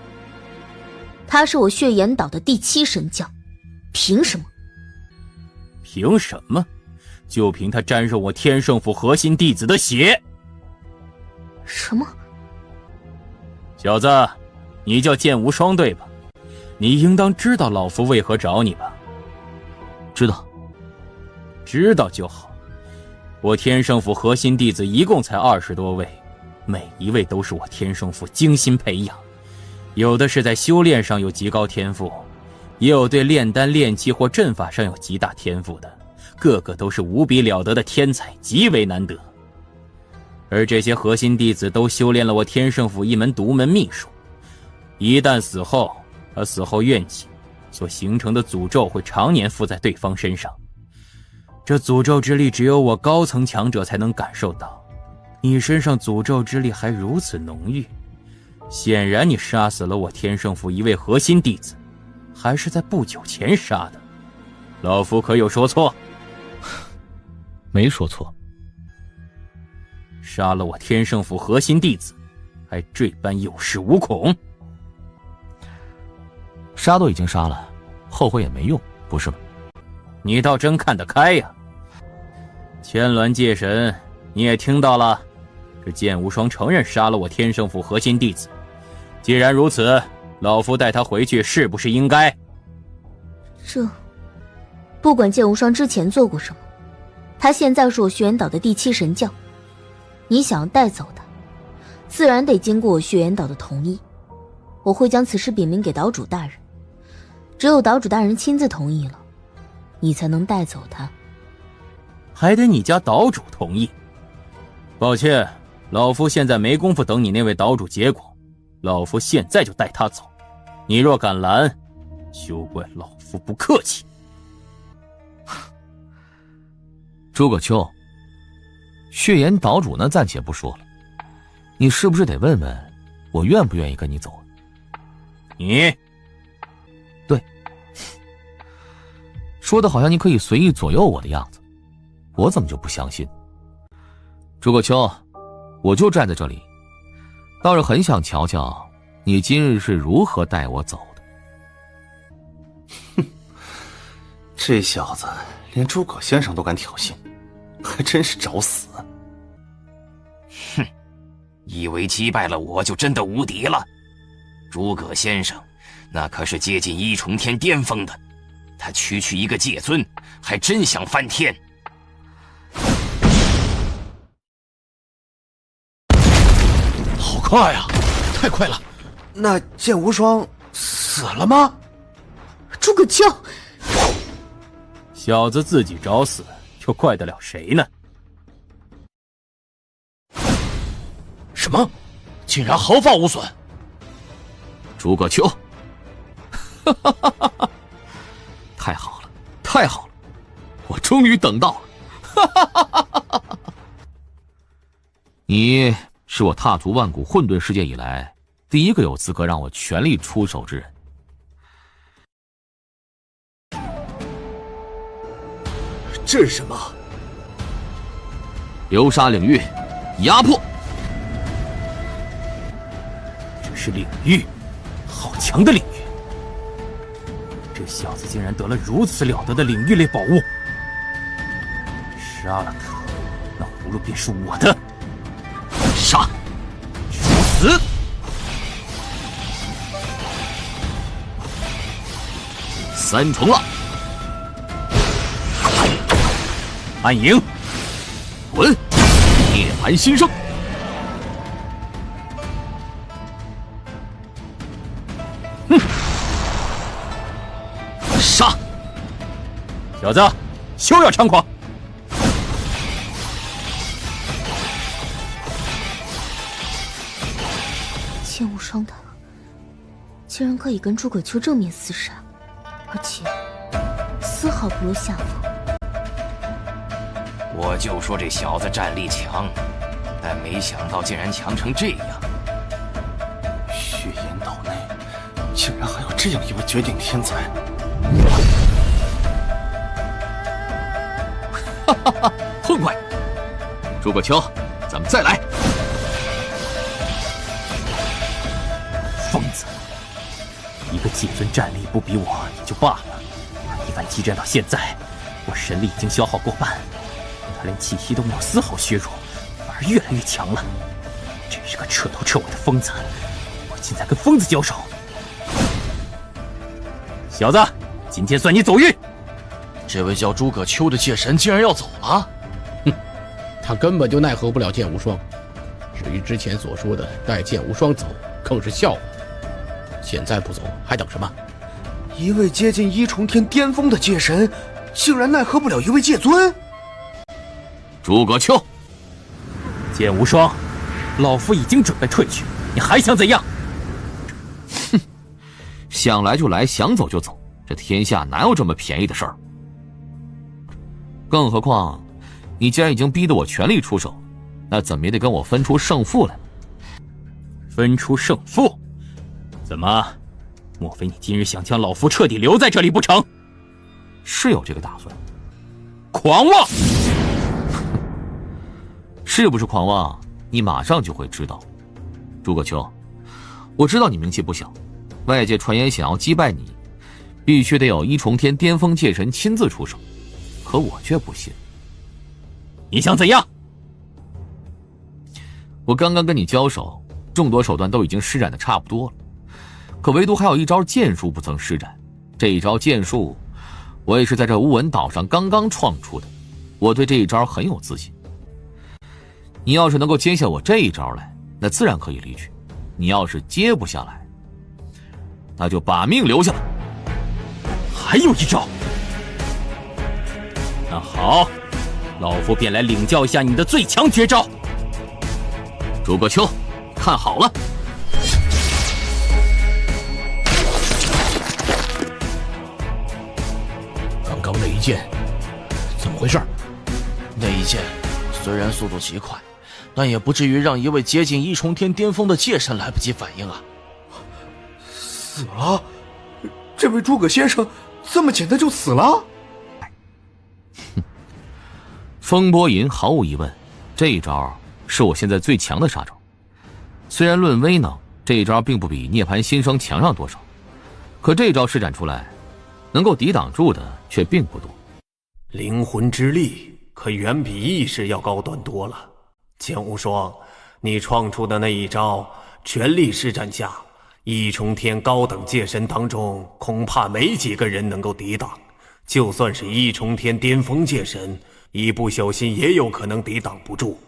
他是我血岩岛的第7神将，凭什么？凭什么？就凭他沾上我天圣府核心弟子的血。什么？小子，你叫剑无双对吧？你应当知道老夫为何找你吧？知道。知道就好。我天圣府核心弟子一共才20多位，每一位都是我天圣府精心培养，有的是在修炼上有极高天赋，也有对炼丹炼器或阵法上有极大天赋的，个个都是无比了得的天才，极为难得。而这些核心弟子都修炼了我天圣府一门独门秘术，一旦死后，他死后怨气所形成的诅咒会常年附在对方身上，这诅咒之力只有我高层强者才能感受到。你身上诅咒之力还如此浓郁，显然你杀死了我天圣府一位核心弟子，还是在不久前杀的。老夫可有说错？没说错。杀了我天圣府核心弟子，还这般有恃无恐？杀都已经杀了，后悔也没用，不是吗？你倒真看得开呀！千鸾界神，你也听到了，这剑无双承认杀了我天圣府核心弟子。既然如此，老夫带他回去是不是应该？不管剑无双之前做过什么，他现在是我血岩岛的第7神将。你想要带走他，自然得经过我血岩岛的同意。我会将此事禀明给岛主大人，只有岛主大人亲自同意了，你才能带走他。还得你家岛主同意？抱歉，老夫现在没工夫等你那位岛主结果，老夫现在就带他走。你若敢拦，休怪老夫不客气。诸葛秋，血岩岛主呢暂且不说了，你是不是得问问我愿不愿意跟你走？你对，说的好像你可以随意左右我的样子，我怎么就不相信？诸葛秋，我就站在这里，倒是很想瞧瞧你今日是如何带我走的。哼，这小子连诸葛先生都敢挑衅，还真是找死。哼，以为击败了我就真的无敌了？诸葛先生那可是接近1重天巅峰的，他区一个界尊还真想翻天。好快啊，太快了！那剑无双死了吗？诸葛秋，小子自己找死，又怪得了谁呢？什么？竟然毫发无损！诸葛秋，太好了，太好了，我终于等到了。你是我踏足万古混沌世界以来第一个有资格让我全力出手之人。这是什么？流沙领域，压迫。这是领域，好强的领域！这小子竟然得了如此了得的领域类宝物，杀了他，那葫芦便是我的。杀！去死！3重浪，暗影，滚！涅槃新生。杀！小子，休要猖狂！剑无双他竟然可以跟诸葛秋正面厮杀，而且丝毫不落下风。我就说这小子战力强，但没想到竟然强成这样。血岩岛内竟然还有这样一位绝顶天才。哈哈哈，痛快！诸葛秋，咱们再来。疯子！一个界尊战力不比我也就罢了，一番激战到现在，我神力已经消耗过半，他连气息都没有丝毫削弱，反而越来越强了。真是个彻头彻尾的疯子！我竟在跟疯子交手！小子，今天算你走运。这位叫诸葛秋的界神竟然要走了？哼，他根本就奈何不了剑无双。至于之前所说的带剑无双走，更是笑话。现在不走还等什么？一位接近一重天巅峰的界神，竟然奈何不了一位界尊。诸葛秋，剑无双，老夫已经准备退去，你还想怎样？哼，想来就来，想走就走，这天下哪有这么便宜的事儿？更何况，你既然已经逼得我全力出手，那怎么也得跟我分出胜负来。分出胜负？怎么？莫非你今日想将老夫彻底留在这里不成？是有这个打算。狂妄！是不是狂妄？你马上就会知道。诸葛秋，我知道你名气不小，外界传言想要击败你，必须得有一重天巅峰界神亲自出手，可我却不信。你想怎样？我刚刚跟你交手，众多手段都已经施展的差不多了，可唯独还有一招剑术不曾施展。这一招剑术，我也是在这乌纹岛上刚刚创出的，我对这一招很有自信。你要是能够接下我这一招来，那自然可以离去；你要是接不下来，那就把命留下来。还有一招？那好，老夫便来领教一下你的最强绝招。诸葛秋，看好了！刚刚那一剑，怎么回事？那一剑虽然速度极快，但也不至于让一位接近一重天巅峰的界神来不及反应啊！死了？这位诸葛先生这么简单就死了？哼，风波吟毫无疑问，这一招是我现在最强的杀招。虽然论威能，这一招并不比涅槃新生强上多少，可这一招施展出来，能够抵挡住的却并不多。灵魂之力可远比意识要高端多了。剑无双，你创出的那一招，全力施展下，一重天高等界神当中，恐怕没几个人能够抵挡。就算是一重天巅峰界神，一不小心也有可能抵挡不住。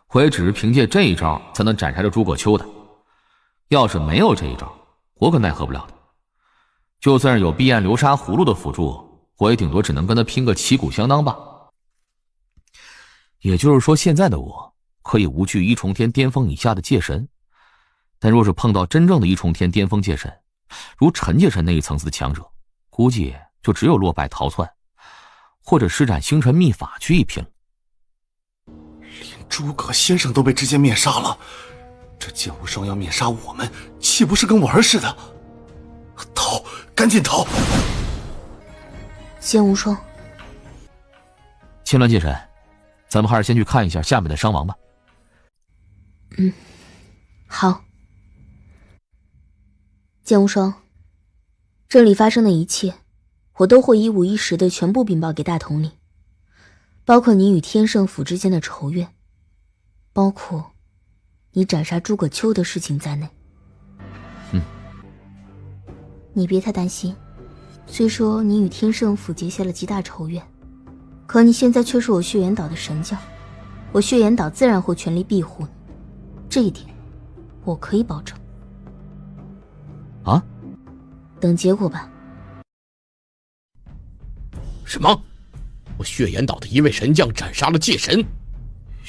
我也只是凭借这一招才能斩杀这诸葛秋的，要是没有这一招，我可奈何不了的。就算是有彼岸流沙葫芦的辅助，我也顶多只能跟他拼个旗鼓相当罢。也就是说，现在的我可以无惧一重天巅峰以下的界神，但若是碰到真正的一重天巅峰界神，如陈界神那一层次的强者，估计就只有落败逃窜，或者施展星辰秘法去一拼了。连诸葛先生都被直接灭杀了，这剑无双要灭杀我们，岂不是跟玩似的？逃，赶紧逃！剑无双，千鸾界神，咱们还是先去看一下下面的伤亡吧。嗯，好。剑无双，这里发生的一切，我都会一五一十的全部禀报给大统领，包括你与天圣府之间的仇怨，包括你斩杀诸葛秋的事情在内。你别太担心，虽说你与天圣府结下了极大仇怨，可你现在却是我血源岛的神将，我血源岛自然会全力庇护你，这一点我可以保证。啊？等结果吧。什么？我血岩岛的一位神将斩杀了界神？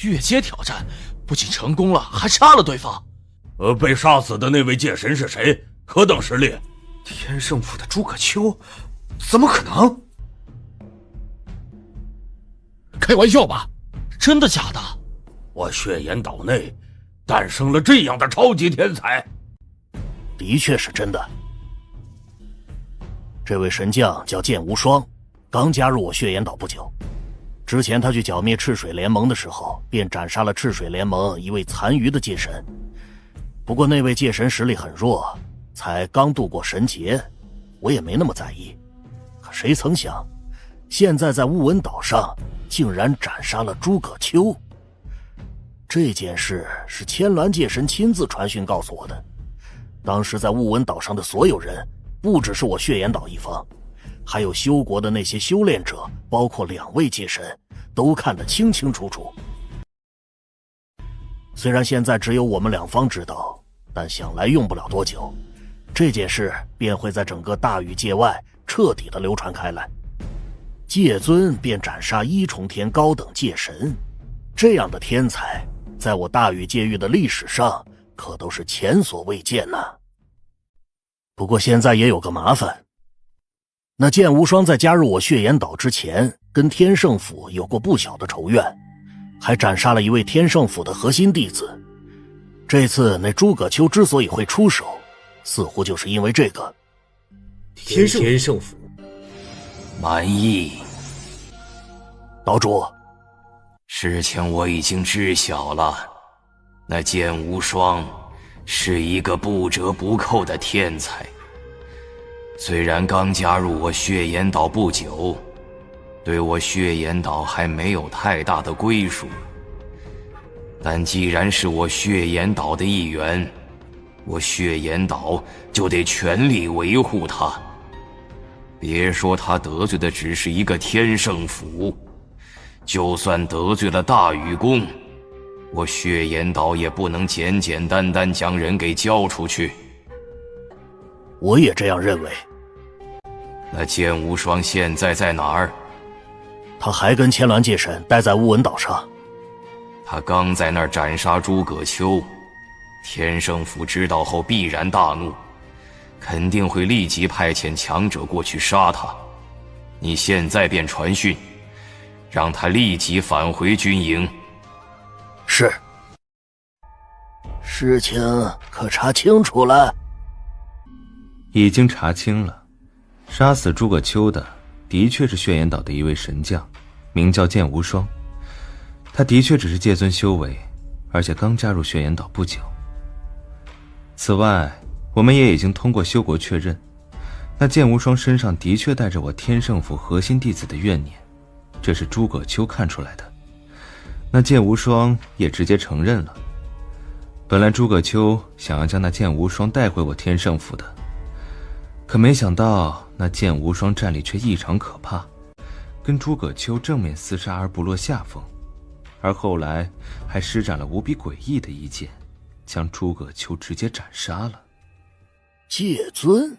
越阶挑战不仅成功了，还杀了对方。被杀死的那位界神是谁？何等实力？天圣府的诸葛秋，怎么可能？开玩笑吧？真的假的？我血岩岛内诞生了这样的超级天才，的确是真的。这位神将叫剑无双，刚加入我血岩岛不久。之前他去剿灭赤水联盟的时候，便斩杀了赤水联盟一位残余的界神。不过那位界神实力很弱，才刚度过神劫，我也没那么在意。可谁曾想，现在在乌文岛上竟然斩杀了诸葛丘。这件事是千鸾界神亲自传讯告诉我的。当时在乌文岛上的所有人，不只是我血岩岛一方，还有修国的那些修炼者，包括2位界神，都看得清清楚楚。虽然现在只有我们2方知道，但想来用不了多久，这件事便会在整个大宇界外彻底的流传开来。界尊便斩杀1重天高等界神，这样的天才，在我大宇界域的历史上可都是前所未见呐。不过现在也有个麻烦，那剑无双在加入我血岩岛之前，跟天圣府有过不小的仇怨，还斩杀了一位天圣府的核心弟子。这次那诸葛丘之所以会出手，似乎就是因为这个。天圣府满意。岛主，事情我已经知晓了，那剑无双是一个不折不扣的天才。虽然刚加入我血岩岛不久，对我血岩岛还没有太大的归属，但既然是我血岩岛的一员，我血岩岛就得全力维护他。别说他得罪的只是一个天圣府，就算得罪了大禹宫，我血岩岛也不能简简单单将人给交出去。我也这样认为。那剑无双现在在哪儿？他还跟千鸾界神待在乌文岛上。他刚在那儿斩杀诸葛丘，天圣府知道后必然大怒，肯定会立即派遣强者过去杀他。你现在便传讯，让他立即返回军营。是。事情可查清楚了？已经查清了，杀死诸葛丘的的确是血岩岛的一位神将，名叫剑无双。他的确只是界尊修为，而且刚加入血岩岛不久。此外，我们也已经通过修国确认，那剑无双身上的确带着我天圣府核心弟子的怨念，这是诸葛丘看出来的。那剑无双也直接承认了。本来诸葛丘想要将那剑无双带回我天圣府的，可没想到那剑无双战力却异常可怕，跟诸葛丘正面厮杀而不落下风，而后来还施展了无比诡异的一剑，将诸葛丘直接斩杀了。界尊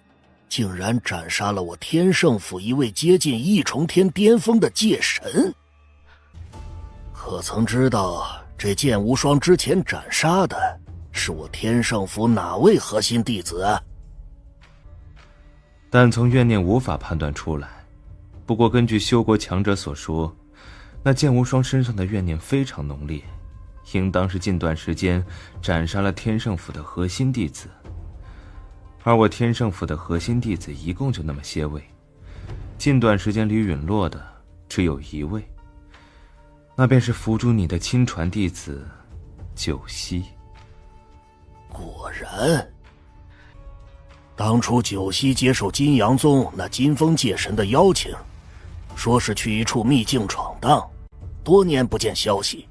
竟然斩杀了我天圣府一位接近1重天巅峰的界神，可曾知道这剑无双之前斩杀的是我天圣府哪位核心弟子啊？但从怨念无法判断出来，不过根据修国强者所说，那剑无双身上的怨念非常浓烈，应当是近段时间斩杀了天圣府的核心弟子。而我天圣府的核心弟子一共就那么些位，近段时间里陨落的只有1位，那便是辅助你的亲传弟子九溪。果然，当初九溪接受金阳宗那金风界神的邀请，说是去一处秘境闯荡，多年不见消息，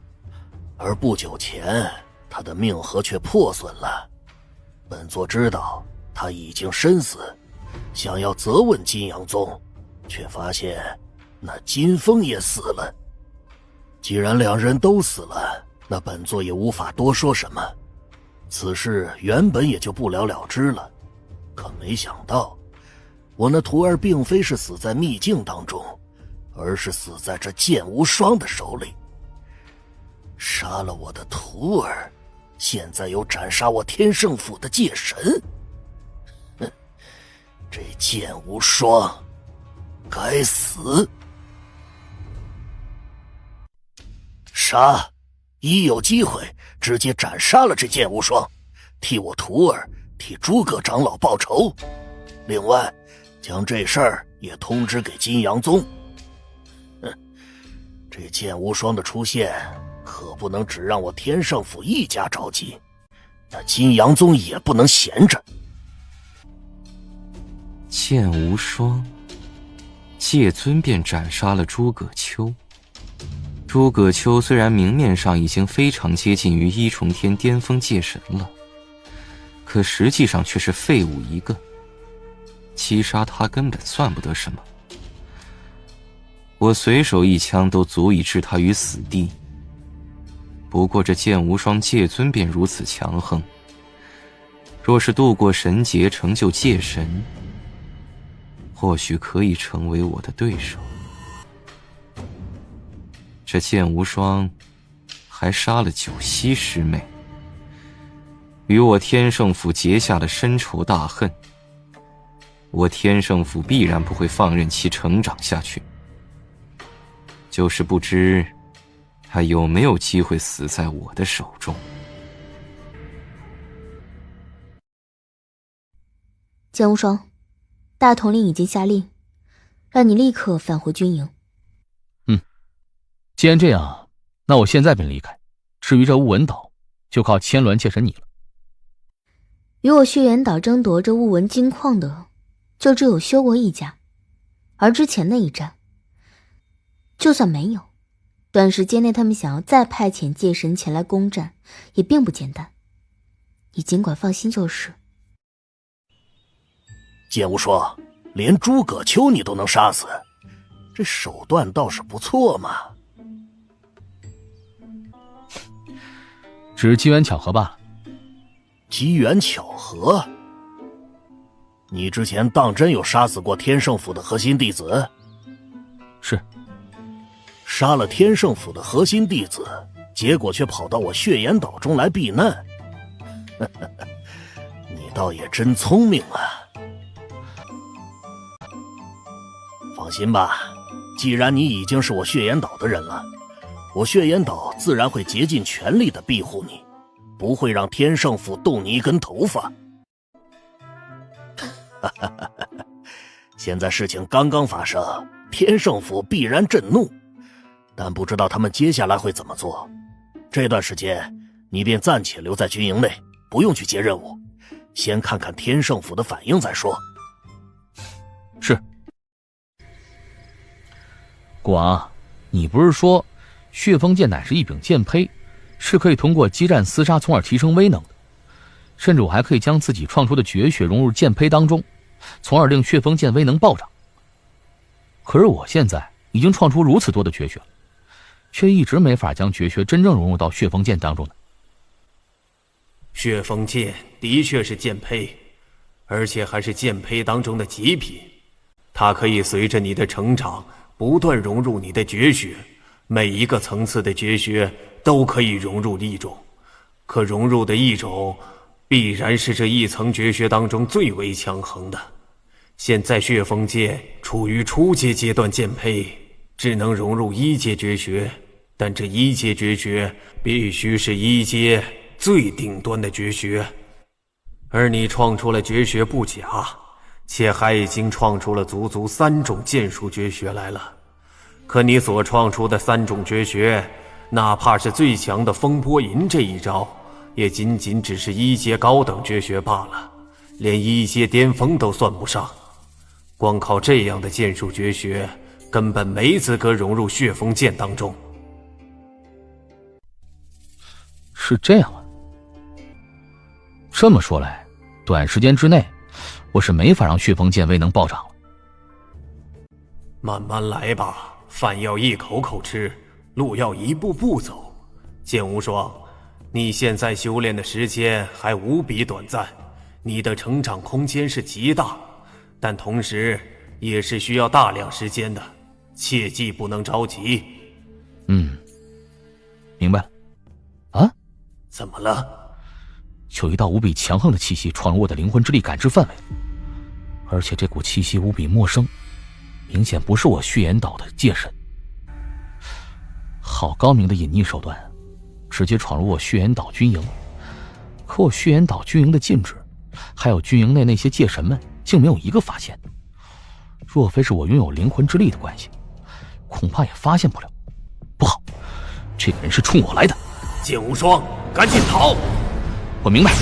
而不久前他的命核却破损了。本座知道他已经身死，想要责问金阳宗，却发现那金风也死了。既然2人都死了，那本座也无法多说什么，此事原本也就不了了之了。可没想到，我那徒儿并非是死在秘境当中，而是死在这剑无双的手里。杀了我的徒儿，现在又斩杀我天圣府的界神。哼，这剑无双该死！杀！一有机会直接斩杀了这剑无双，替我徒儿替诸葛长老报仇。另外，将这事儿也通知给金阳宗。这剑无双的出现，可不能只让我天圣府一家着急，那金阳宗也不能闲着。剑无双，戒尊便斩杀了诸葛丘。诸葛丘虽然明面上已经非常接近于一重天巅峰戒神了，可实际上却是废物一个，击杀他根本算不得什么。我随手一枪都足以置他于死地。不过这剑无双戒尊便如此强横，若是度过神劫成就戒神，或许可以成为我的对手。这剑无双还杀了九溪师妹，与我天圣府结下了深仇大恨。我天圣府必然不会放任其成长下去，就是不知还有没有机会死在我的手中。剑无双，大统领已经下令，让你立刻返回军营。既然这样，那我现在便离开。至于这雾纹岛，就靠千鸾戒神你了。与我血源岛争夺这雾纹金矿的，就只有修国一家。而之前那一战，就算没有，短时间内他们想要再派遣戒神前来攻占，也并不简单。你尽管放心就是。剑无双，连诸葛丘你都能杀死，这手段倒是不错嘛。只是机缘巧合罢了。机缘巧合？你之前当真有杀死过天圣府的核心弟子？是。杀了天圣府的核心弟子，结果却跑到我血岩岛中来避难。你倒也真聪明啊。放心吧，既然你已经是我血岩岛的人了，我血岩岛自然会竭尽全力的庇护你，不会让天圣府动你一根头发。现在事情刚刚发生，天圣府必然震怒，但不知道他们接下来会怎么做。这段时间你便暂且留在军营内，不用去接任务，先看看天圣府的反应再说。是。国王，你不是说血风剑乃是一柄剑胚，是可以通过激战厮杀从而提升威能的，甚至我还可以将自己创出的绝学融入剑胚当中，从而令血风剑威能暴涨。可是我现在已经创出如此多的绝学了，却一直没法将绝学真正融入到血风剑当中的。血风剑的确是剑胚，而且还是剑胚当中的极品，它可以随着你的成长不断融入你的绝学，每一个层次的绝学都可以融入一种，可融入的一种必然是这一层绝学当中最为强横的。现在血风剑处于初阶阶段剑胚，只能融入一阶绝学，但这一阶绝学必须是一阶最顶端的绝学。而你创出了绝学不假，且还已经创出了足足3种剑术绝学来了。可你所创出的3种绝学，哪怕是最强的风波吟这一招，也仅仅只是一阶高等绝学罢了，连一阶巅峰都算不上。光靠这样的剑术绝学，根本没资格融入血风剑当中。是这样啊。这么说来，短时间之内我是没法让血风剑威能暴涨了。慢慢来吧，饭要一口口吃，路要一步步走。剑无双，你现在修炼的时间还无比短暂，你的成长空间是极大，但同时也是需要大量时间的，切记不能着急。明白了。啊？怎么了？有一道无比强横的气息闯入我的灵魂之力感知范围，而且这股气息无比陌生，明显不是我血岩岛的界神。好高明的隐匿手段，直接闯入我血岩岛军营。可我血岩岛军营的禁制还有军营内那些戒神们，竟没有一个发现。若非是我拥有灵魂之力的关系，恐怕也发现不了。不好，这个人是冲我来的。剑无双，赶紧逃！我明白。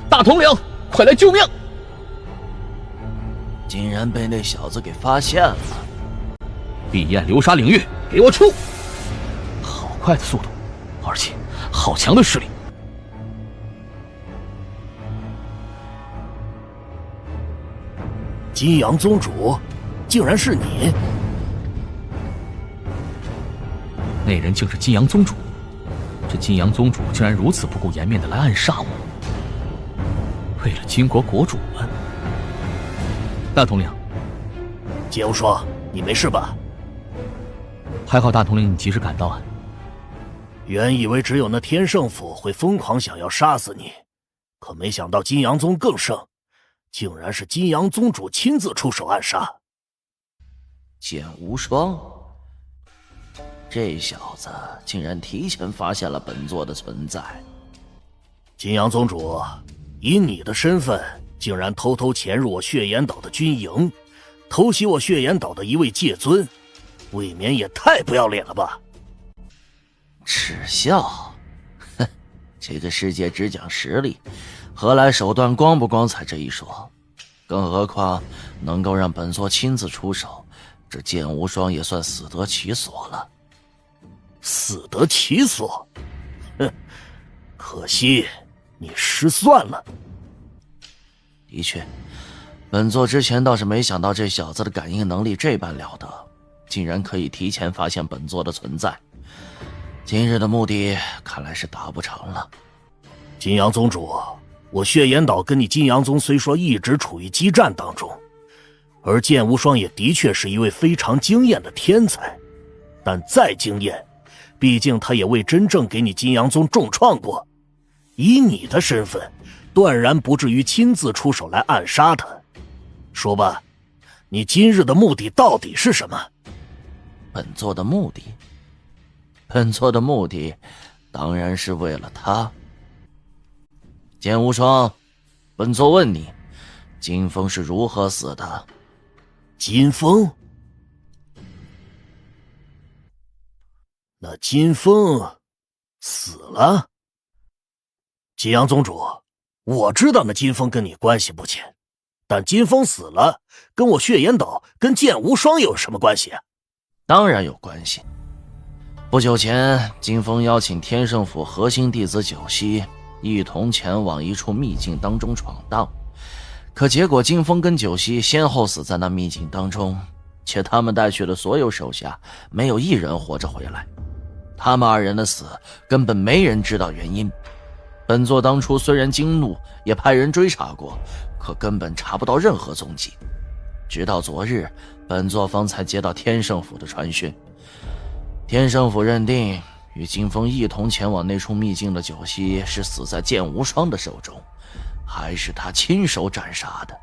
大统领，快来救命！竟然被那小子给发现了！碧焰流沙领域，给我出！好快的速度，而且好强的实力！金阳宗主，竟然是你！那人竟是金阳宗主，这金阳宗主竟然如此不顾颜面的来暗杀我，为了金国国主们。大统领，剑无双，你没事吧？还好大统领你及时赶到啊。原以为只有那天圣府会疯狂想要杀死你，可没想到金阳宗更盛，竟然是金阳宗主亲自出手暗杀。剑无双，这小子竟然提前发现了本座的存在。金阳宗主，以你的身份，竟然偷偷潜入我血岩岛的军营，偷袭我血岩岛的一位戒尊，未免也太不要脸了吧！耻笑！哼，这个世界只讲实力，何来手段光不光彩这一说？更何况能够让本座亲自出手，这剑无双也算死得其所了。死得其所？哼，可惜你失算了。的确，本座之前倒是没想到这小子的感应能力这般了得，竟然可以提前发现本座的存在。今日的目的看来是达不成了。金阳宗主，我血岩岛跟你金阳宗虽说一直处于激战当中，而剑无双也的确是一位非常惊艳的天才，但再惊艳，毕竟他也未真正给你金阳宗重创过。以你的身份，断然不至于亲自出手来暗杀他。说吧，你今日的目的到底是什么？本座的目的？本座的目的当然是为了他。剑无双，本座问你，金峰是如何死的？金峰？那金峰死了？金阳宗主，我知道那金峰跟你关系不浅，但金峰死了，跟我血岩岛跟剑无双有什么关系啊？当然有关系。不久前，金峰邀请天圣府核心弟子九溪一同前往一处秘境当中闯荡，可结果金峰跟九溪先后死在那秘境当中，且他们带去的所有手下没有一人活着回来。他们二人的死根本没人知道原因。本座当初虽然惊怒，也派人追查过，可根本查不到任何踪迹。直到昨日，本座方才接到天圣府的传讯，天圣府认定与金峰一同前往那处秘境的九溪是死在剑无双的手中，还是他亲手斩杀的。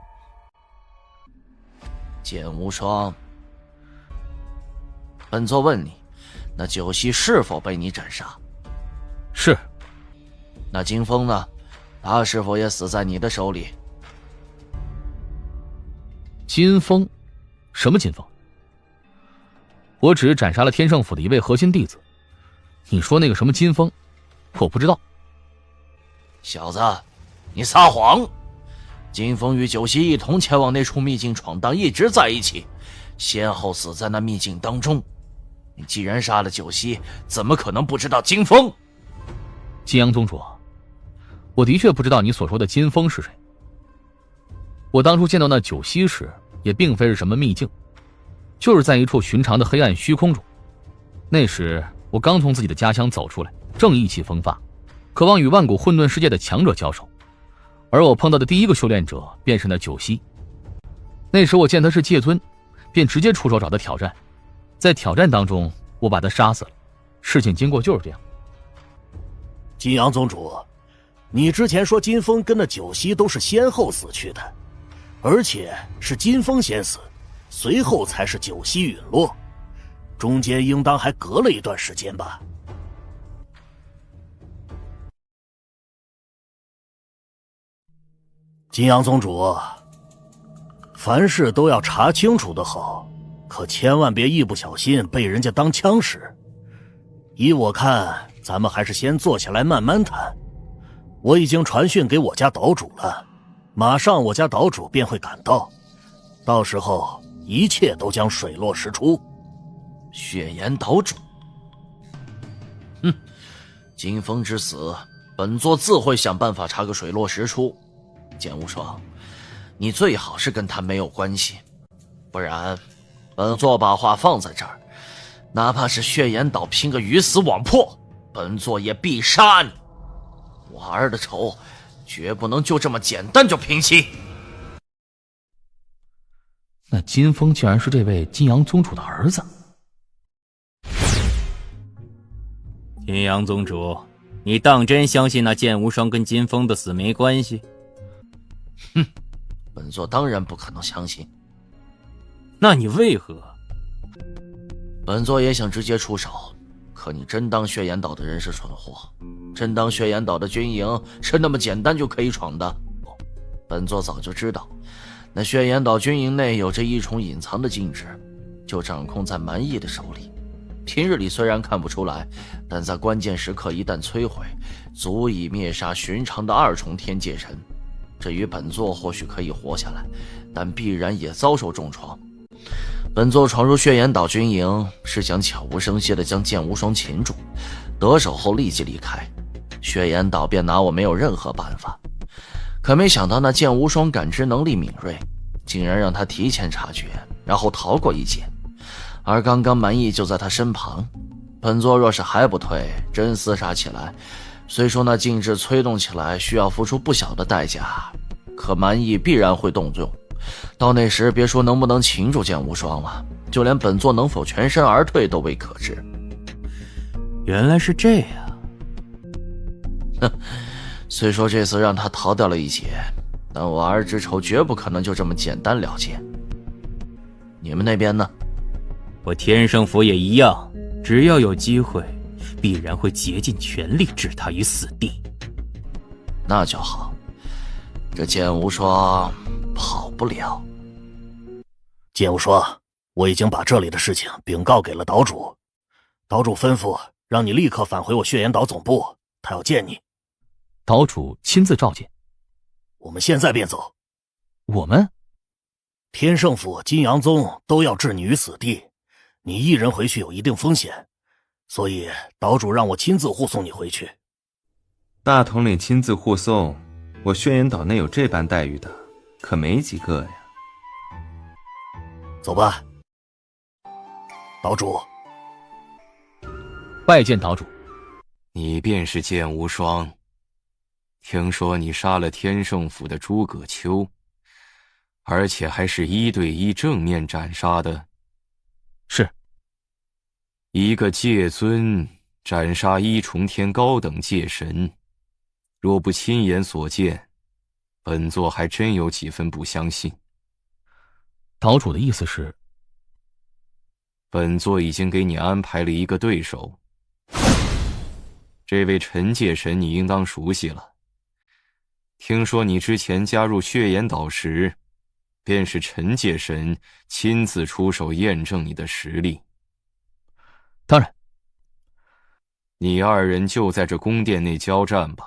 剑无双，本座问你，那九溪是否被你斩杀？是。那金峰呢？他是否也死在你的手里？金峰？什么金峰？我只是斩杀了天圣府的一位核心弟子。你说那个什么金峰，我不知道。小子，你撒谎！金峰与九溪一同前往那处秘境闯荡，一直在一起，先后死在那秘境当中。你既然杀了九溪，怎么可能不知道金峰？金阳宗主，我的确不知道你所说的金峰是谁。我当初见到那九溪时，也并非是什么秘境，就是在一处寻常的黑暗虚空中。那时我刚从自己的家乡走出来，正意气风发，渴望与万古混沌世界的强者交手。而我碰到的第一个修炼者便是那九溪。那时我见他是戒尊，便直接出手找他挑战。在挑战当中，我把他杀死了。事情经过就是这样。金阳宗主，你之前说金峰跟那九溪都是先后死去的，而且是金峰先死，随后才是九溪陨落，中间应当还隔了一段时间吧？金阳宗主，凡事都要查清楚的好，可千万别一不小心被人家当枪使。依我看，咱们还是先坐下来慢慢谈。我已经传讯给我家岛主了，马上我家岛主便会赶到，到时候一切都将水落石出。血岩岛主，金风之死，本座自会想办法查个水落石出。剑无双，你最好是跟他没有关系，不然本座把话放在这儿，哪怕是血岩岛拼个鱼死网破，本座也必杀你。我儿的仇绝不能就这么简单就平息。那金风竟然是这位金阳宗主的儿子。金阳宗主，你当真相信那剑无双跟金风的死没关系？本座当然不可能相信。那你为何？本座也想直接出手，可你真当血岩岛的人是蠢货？真当血岩岛的军营是那么简单就可以闯的？本座早就知道，那血岩岛军营内有着一重隐藏的禁制，就掌控在蛮夷的手里。平日里虽然看不出来，但在关键时刻一旦摧毁，足以灭杀寻常的2重天界神。至于本座或许可以活下来，但必然也遭受重创。本座闯入血岩岛军营，是想悄无声息地将剑无双擒住，得手后立即离开，血岩岛便拿我没有任何办法。可没想到那剑无双感知能力敏锐，竟然让他提前察觉，然后逃过一劫。而刚刚蛮夷就在他身旁，本座若是还不退，真厮杀起来，虽说那禁制催动起来需要付出不小的代价，可蛮夷必然会动用。到那时别说能不能擒住剑无双了，就连本座能否全身而退都未可知。原来是这样。虽说这次让他逃掉了一劫，但我儿之仇绝不可能就这么简单了结。你们那边呢？我天圣府也一样，只要有机会，必然会竭尽全力置他于死地。那就好，这剑无双跑不了。剑无双，我已经把这里的事情禀告给了岛主，岛主吩咐让你立刻返回我血岩岛总部，他要见你。岛主亲自召见。我们现在便走。我们？天圣府、金阳宗都要置你于死地，你一人回去有一定风险，所以岛主让我亲自护送你回去。大统领亲自护送，我血岩岛内有这般待遇的可没几个呀。走吧。岛主。拜见岛主。你便是剑无双。听说你杀了天圣府的诸葛丘，而且还是1对1正面斩杀的。是。一个界尊斩杀1重天高等界神，若不亲眼所见，本座还真有几分不相信。岛主的意思是？本座已经给你安排了一个对手。这位陈界神你应当熟悉了。听说你之前加入血岩岛时，便是陈界神亲自出手验证你的实力。当然。你2人就在这宫殿内交战吧，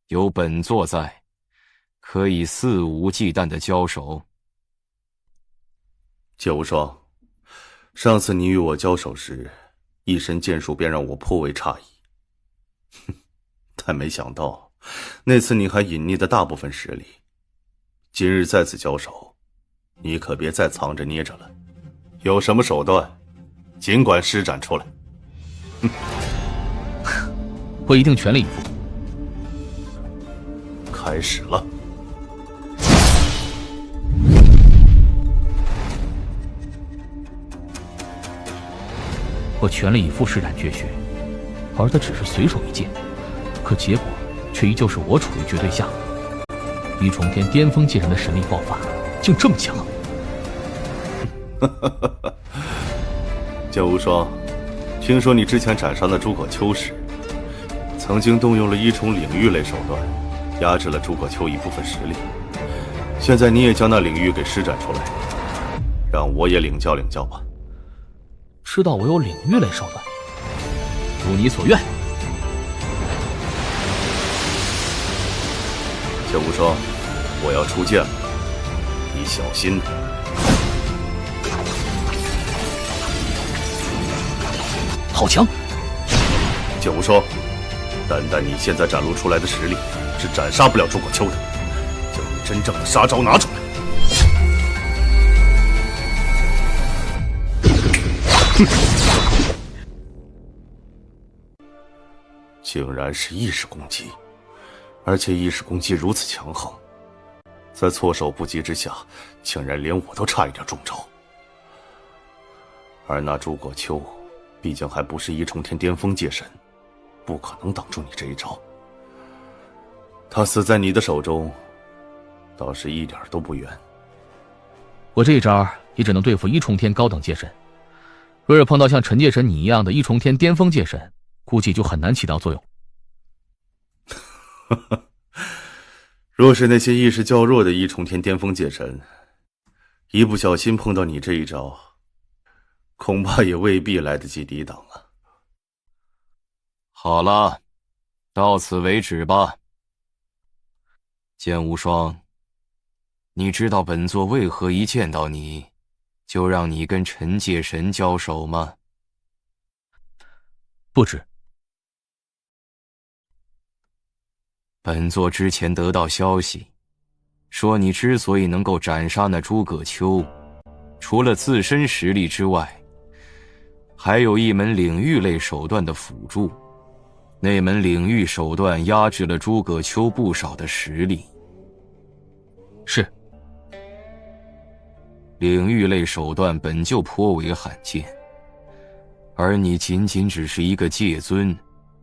有本座在，可以肆无忌惮的交手。剑无双，上次你与我交手时，一身剑术便让我颇为诧异。但没想到那次你还隐匿的大部分实力，今日再次交手，你可别再藏着捏着了，有什么手段尽管施展出来。我一定全力以赴。开始了。我全力以赴施展绝学，而他只是随手一剑，可结果却依旧是我处于绝对下风。1重天巅峰界神的神力爆发，竟这么强！剑无双，听说你之前斩杀那诸葛丘时，曾经动用了1重领域类手段，压制了诸葛丘一部分实力。现在你也将那领域给施展出来，让我也领教领教吧。知道我有领域类手段，如你所愿。剑无双，我要出剑了，你小心。好强！剑无双，单单你现在展露出来的实力，是斩杀不了诸葛丘的。将你真正的杀招拿出来！竟然是意识攻击，而且意识攻击如此强横，在措手不及之下，竟然连我都差一点中招。而那诸葛丘，毕竟还不是一重天巅峰界神，不可能挡住你这一招。他死在你的手中，倒是一点都不冤。我这一招也只能对付一重天高等界神，若是碰到像陈界神你一样的一重天巅峰界神，估计就很难起到作用。若是那些意识较弱的一重天巅峰界神，一不小心碰到你这一招，恐怕也未必来得及抵挡啊。好了，到此为止吧。剑无双，你知道本座为何一见到你，就让你跟陈界神交手吗？不知。本座之前得到消息，说你之所以能够斩杀那诸葛丘，除了自身实力之外，还有一门领域类手段的辅助。那门领域手段压制了诸葛丘不少的实力。是。领域类手段本就颇为罕见，而你仅仅只是一个界尊，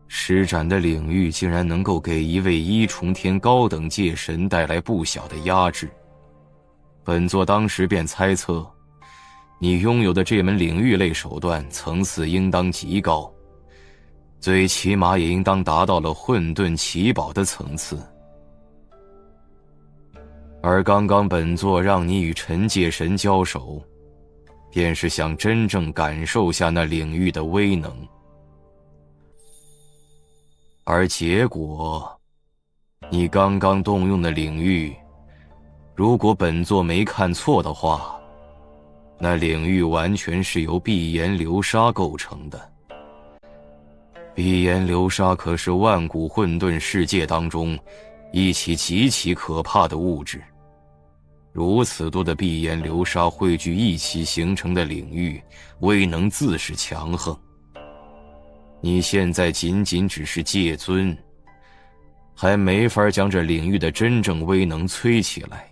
施展的领域竟然能够给一位一重天高等界神带来不小的压制。本座当时便猜测，你拥有的这门领域类手段层次应当极高，最起码也应当达到了混沌奇宝的层次。而刚刚本座让你与陈界神交手，便是想真正感受下那领域的威能。而结果，你刚刚动用的领域，如果本座没看错的话，那领域完全是由碧炎流沙构成的。碧炎流沙可是万古混沌世界当中一起极其可怕的物质，如此多的碧炎流沙汇聚一起形成的领域，威能自是强横。你现在仅仅只是界尊，还没法将这领域的真正威能催起来。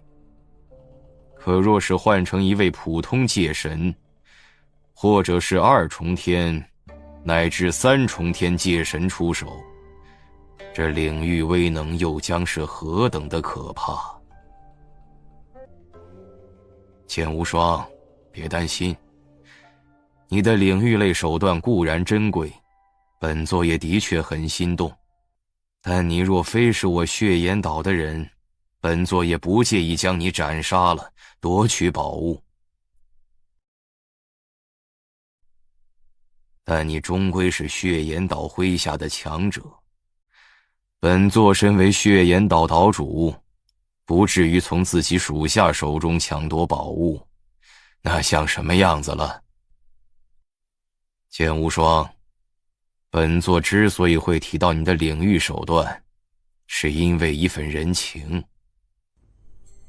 可若是换成一位普通界神，或者是2重天乃至3重天界神出手，这领域威能又将是何等的可怕。剑无双，别担心，你的领域类手段固然珍贵，本座也的确很心动，但你若非是我血岩岛的人，本座也不介意将你斩杀了，夺取宝物。但你终归是血岩岛麾下的强者，本座身为血岩岛岛主，不至于从自己属下手中抢夺宝物，那像什么样子了？剑无双，本座之所以会提到你的领域手段，是因为一份人情。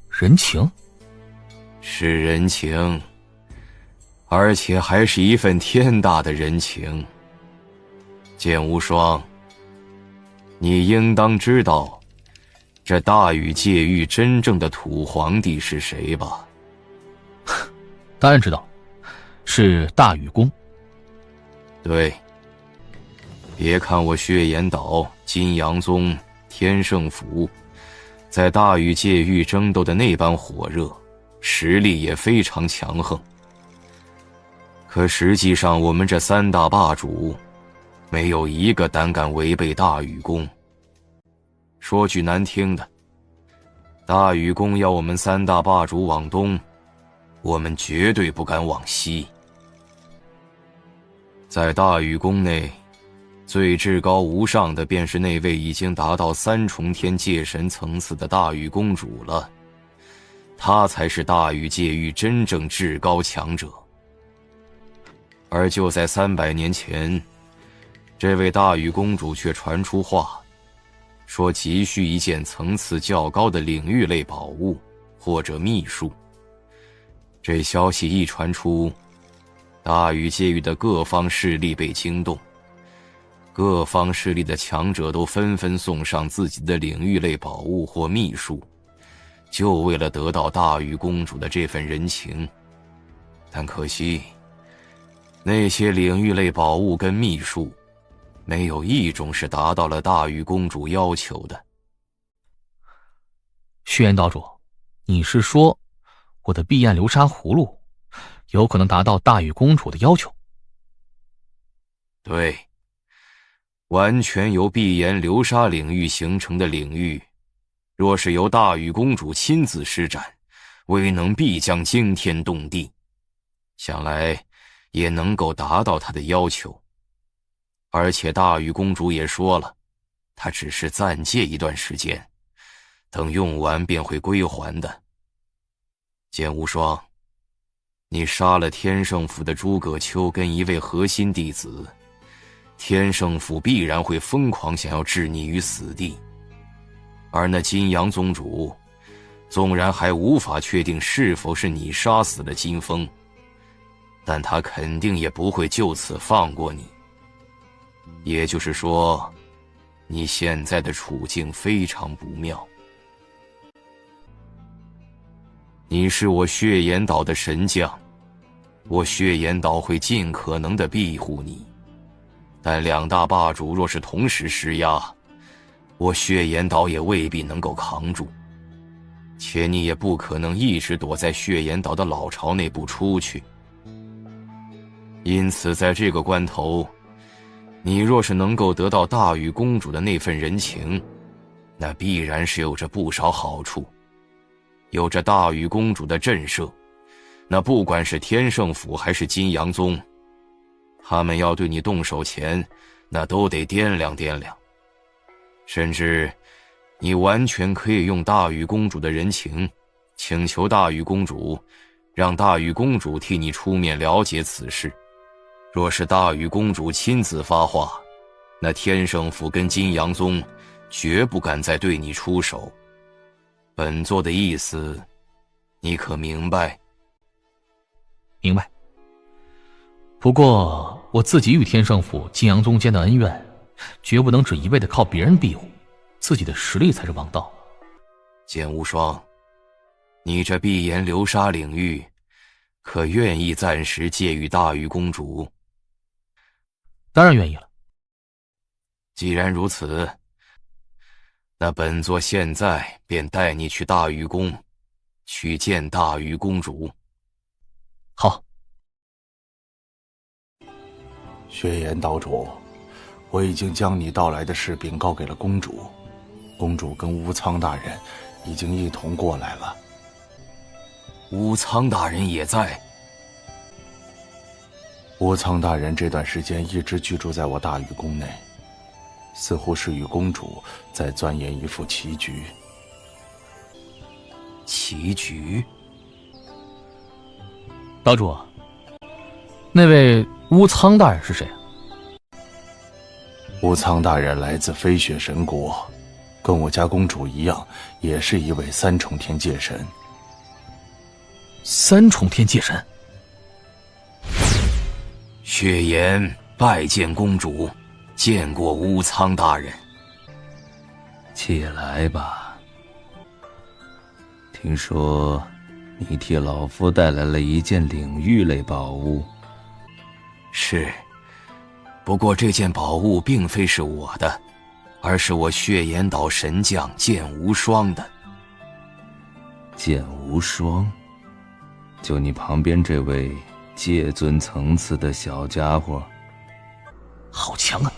人情？是人情，而且还是一份天大的人情。剑无双，你应当知道这大禹界域真正的土皇帝是谁吧？当然知道，是大禹公。对，别看我血岩岛、金阳宗、天圣府在大禹界域争斗的那般火热，实力也非常强横，可实际上我们这3大霸主没有一个胆敢违背大禹公。说句难听的，大禹宫要我们三大霸主往东，我们绝对不敢往西。在大禹宫内，最至高无上的便是那位已经达到三重天界神层次的大禹公主了，她才是大禹界域真正至高强者。而就在300年前，这位大禹公主却传出话，说急需一件层次较高的领域类宝物或者秘术。这消息一传出，大禹界域的各方势力被惊动，各方势力的强者都纷纷送上自己的领域类宝物或秘术，就为了得到大禹公主的这份人情。但可惜，那些领域类宝物跟秘术，没有一种是达到了大禹公主要求的。血岩岛主，你是说我的碧焰流沙葫芦有可能达到大禹公主的要求？对，完全由碧炎流沙领域形成的领域，若是由大禹公主亲自施展，威能必将惊天动地，想来也能够达到她的要求。而且大禹公主也说了，她只是暂借一段时间，等用完便会归还的。剑无双，你杀了天圣府的诸葛丘跟一位核心弟子，天圣府必然会疯狂想要置你于死地。而那金阳宗主，纵然还无法确定是否是你杀死了金峰，但他肯定也不会就此放过你。也就是说，你现在的处境非常不妙。你是我血岩岛的神将，我血岩岛会尽可能的庇护你，但两大霸主若是同时施压，我血岩岛也未必能够扛住。且你也不可能一直躲在血岩岛的老巢内不出去。因此在这个关头，你若是能够得到大禹公主的那份人情，那必然是有着不少好处。有着大禹公主的震慑，那不管是天圣府还是金阳宗，他们要对你动手前，那都得掂量掂量。甚至你完全可以用大禹公主的人情，请求大禹公主，让大禹公主替你出面了解此事。若是大禹公主亲自发话，那天圣府跟金阳宗绝不敢再对你出手。本座的意思，你可明白？明白。不过我自己与天圣府、金阳宗间的恩怨，绝不能只一味的靠别人庇护，自己的实力才是王道。剑无双，你这碧炎流沙领域，可愿意暂时借予大禹公主？当然愿意了。既然如此，那本座现在便带你去大禹宫，去见大禹公主。好。血岩岛主，我已经将你到来的事禀告给了公主，公主跟乌苍大人已经一同过来了。乌苍大人也在？乌苍大人这段时间一直居住在我大禹宫内，似乎是与公主在钻研一副棋局。棋局？岛主，那位乌苍大人是谁？乌苍大人来自飞雪神国，跟我家公主一样，也是一位三重天界神。三重天界神？血岩拜见公主，见过乌苍大人。起来吧。听说你替老夫带来了一件领域类宝物。是，不过这件宝物并非是我的，而是我血岩岛神将剑无双的。剑无双？就你旁边这位界尊层次的小家伙？好强啊！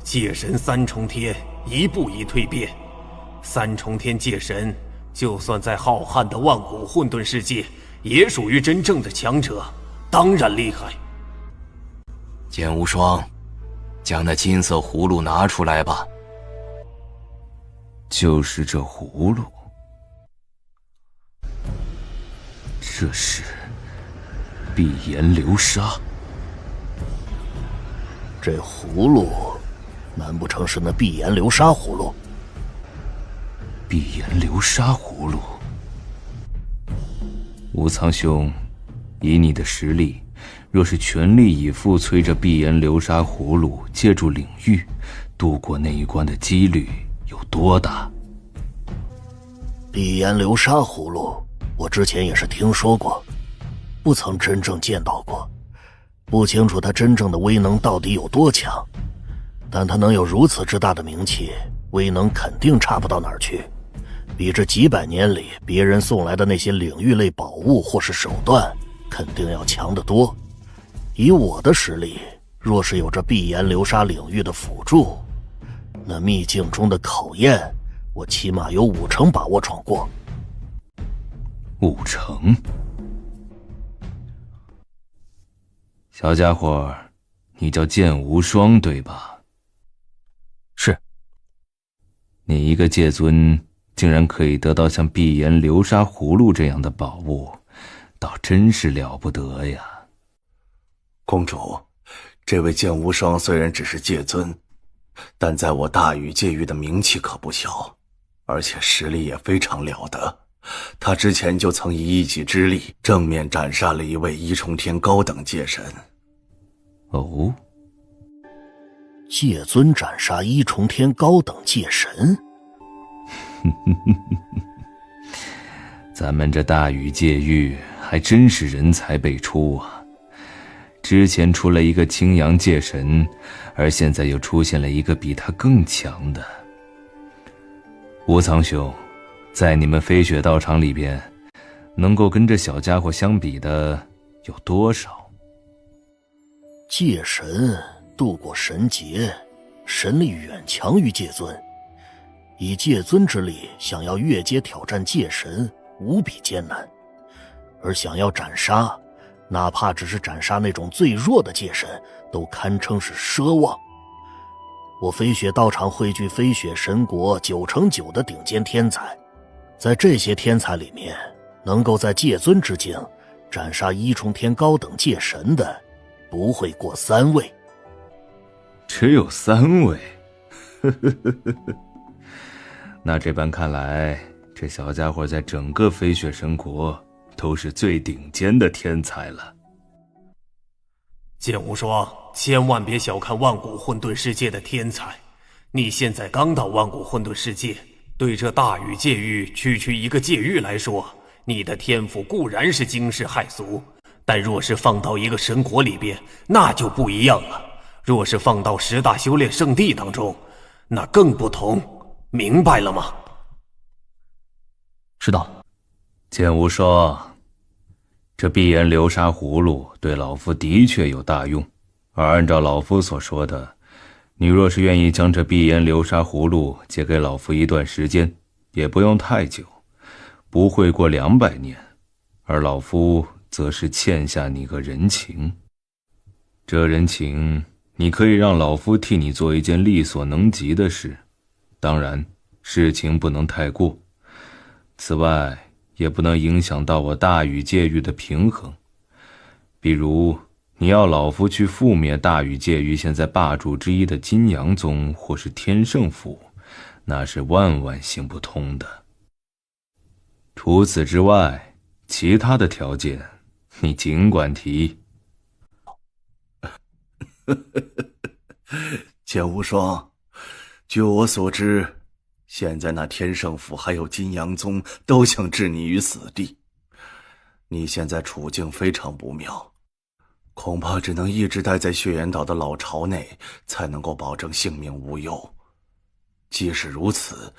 界神三重天一步一蜕变，三重天界神就算在浩瀚的万古混沌世界，也属于真正的强者，当然厉害。剑无双，将那金色葫芦拿出来吧。就是这葫芦，这是碧炎流沙。这葫芦，难不成是那碧炎流沙葫芦？碧炎流沙葫芦，无苍兄，以你的实力，若是全力以赴催着碧炎流沙葫芦借助领域渡过那一关的几率有多大？碧炎流沙葫芦，我之前也是听说过，不曾真正见到过，不清楚它真正的威能到底有多强。但它能有如此之大的名气，威能肯定差不到哪儿去，比这几百年里别人送来的那些领域类宝物或是手段，肯定要强得多。以我的实力，若是有这碧炎流沙领域的辅助，那秘境中的考验，我起码有5成把握闯过。5成？小家伙，你叫剑无双对吧？是。你一个界尊，竟然可以得到像碧炎流沙葫芦这样的宝物，倒真是了不得呀。公主，这位剑无双虽然只是界尊，但在我大禹界域的名气可不小，而且实力也非常了得。他之前就曾以一己之力正面斩杀了一位一重天高等界神。哦，界尊斩杀一重天高等界神？咱们这大禹界域还真是人才辈出啊！之前出了一个青阳界神，而现在又出现了一个比他更强的。无苍兄，在你们飞雪道场里边，能够跟这小家伙相比的有多少？界神渡过神劫，神力远强于界尊，以界尊之力想要越阶挑战界神无比艰难，而想要斩杀，哪怕只是斩杀那种最弱的界神，都堪称是奢望。我飞雪道场汇聚飞雪神国9成9的顶尖天才，在这些天才里面，能够在界尊之境斩杀一重天高等界神的，不会过3位。只有3位？那这般看来，这小家伙在整个飞雪神国都是最顶尖的天才了。剑无双，千万别小看万古混沌世界的天才。你现在刚到万古混沌世界，对这大禹界域区区一个界域来说，你的天赋固然是惊世骇俗，但若是放到一个神国里边，那就不一样了。若是放到10大修炼圣地当中，那更不同，明白了吗？知道。剑无双，这碧炎流沙葫芦对老夫的确有大用，而按照老夫所说的，你若是愿意将这碧炎流沙葫芦借给老夫一段时间，也不用太久，不会过200年，而老夫则是欠下你个人情。这人情，你可以让老夫替你做一件力所能及的事，当然事情不能太过，此外也不能影响到我大禹界域的平衡。比如你要老夫去覆灭大禹界域现在霸主之一的金阳宗或是天圣府，那是万万行不通的。除此之外，其他的条件你尽管提。剑无双，据我所知，现在那天圣府还有金阳宗都想置你于死地。你现在处境非常不妙，恐怕只能一直待在血岩岛的老巢内，才能够保证性命无忧。即使如此，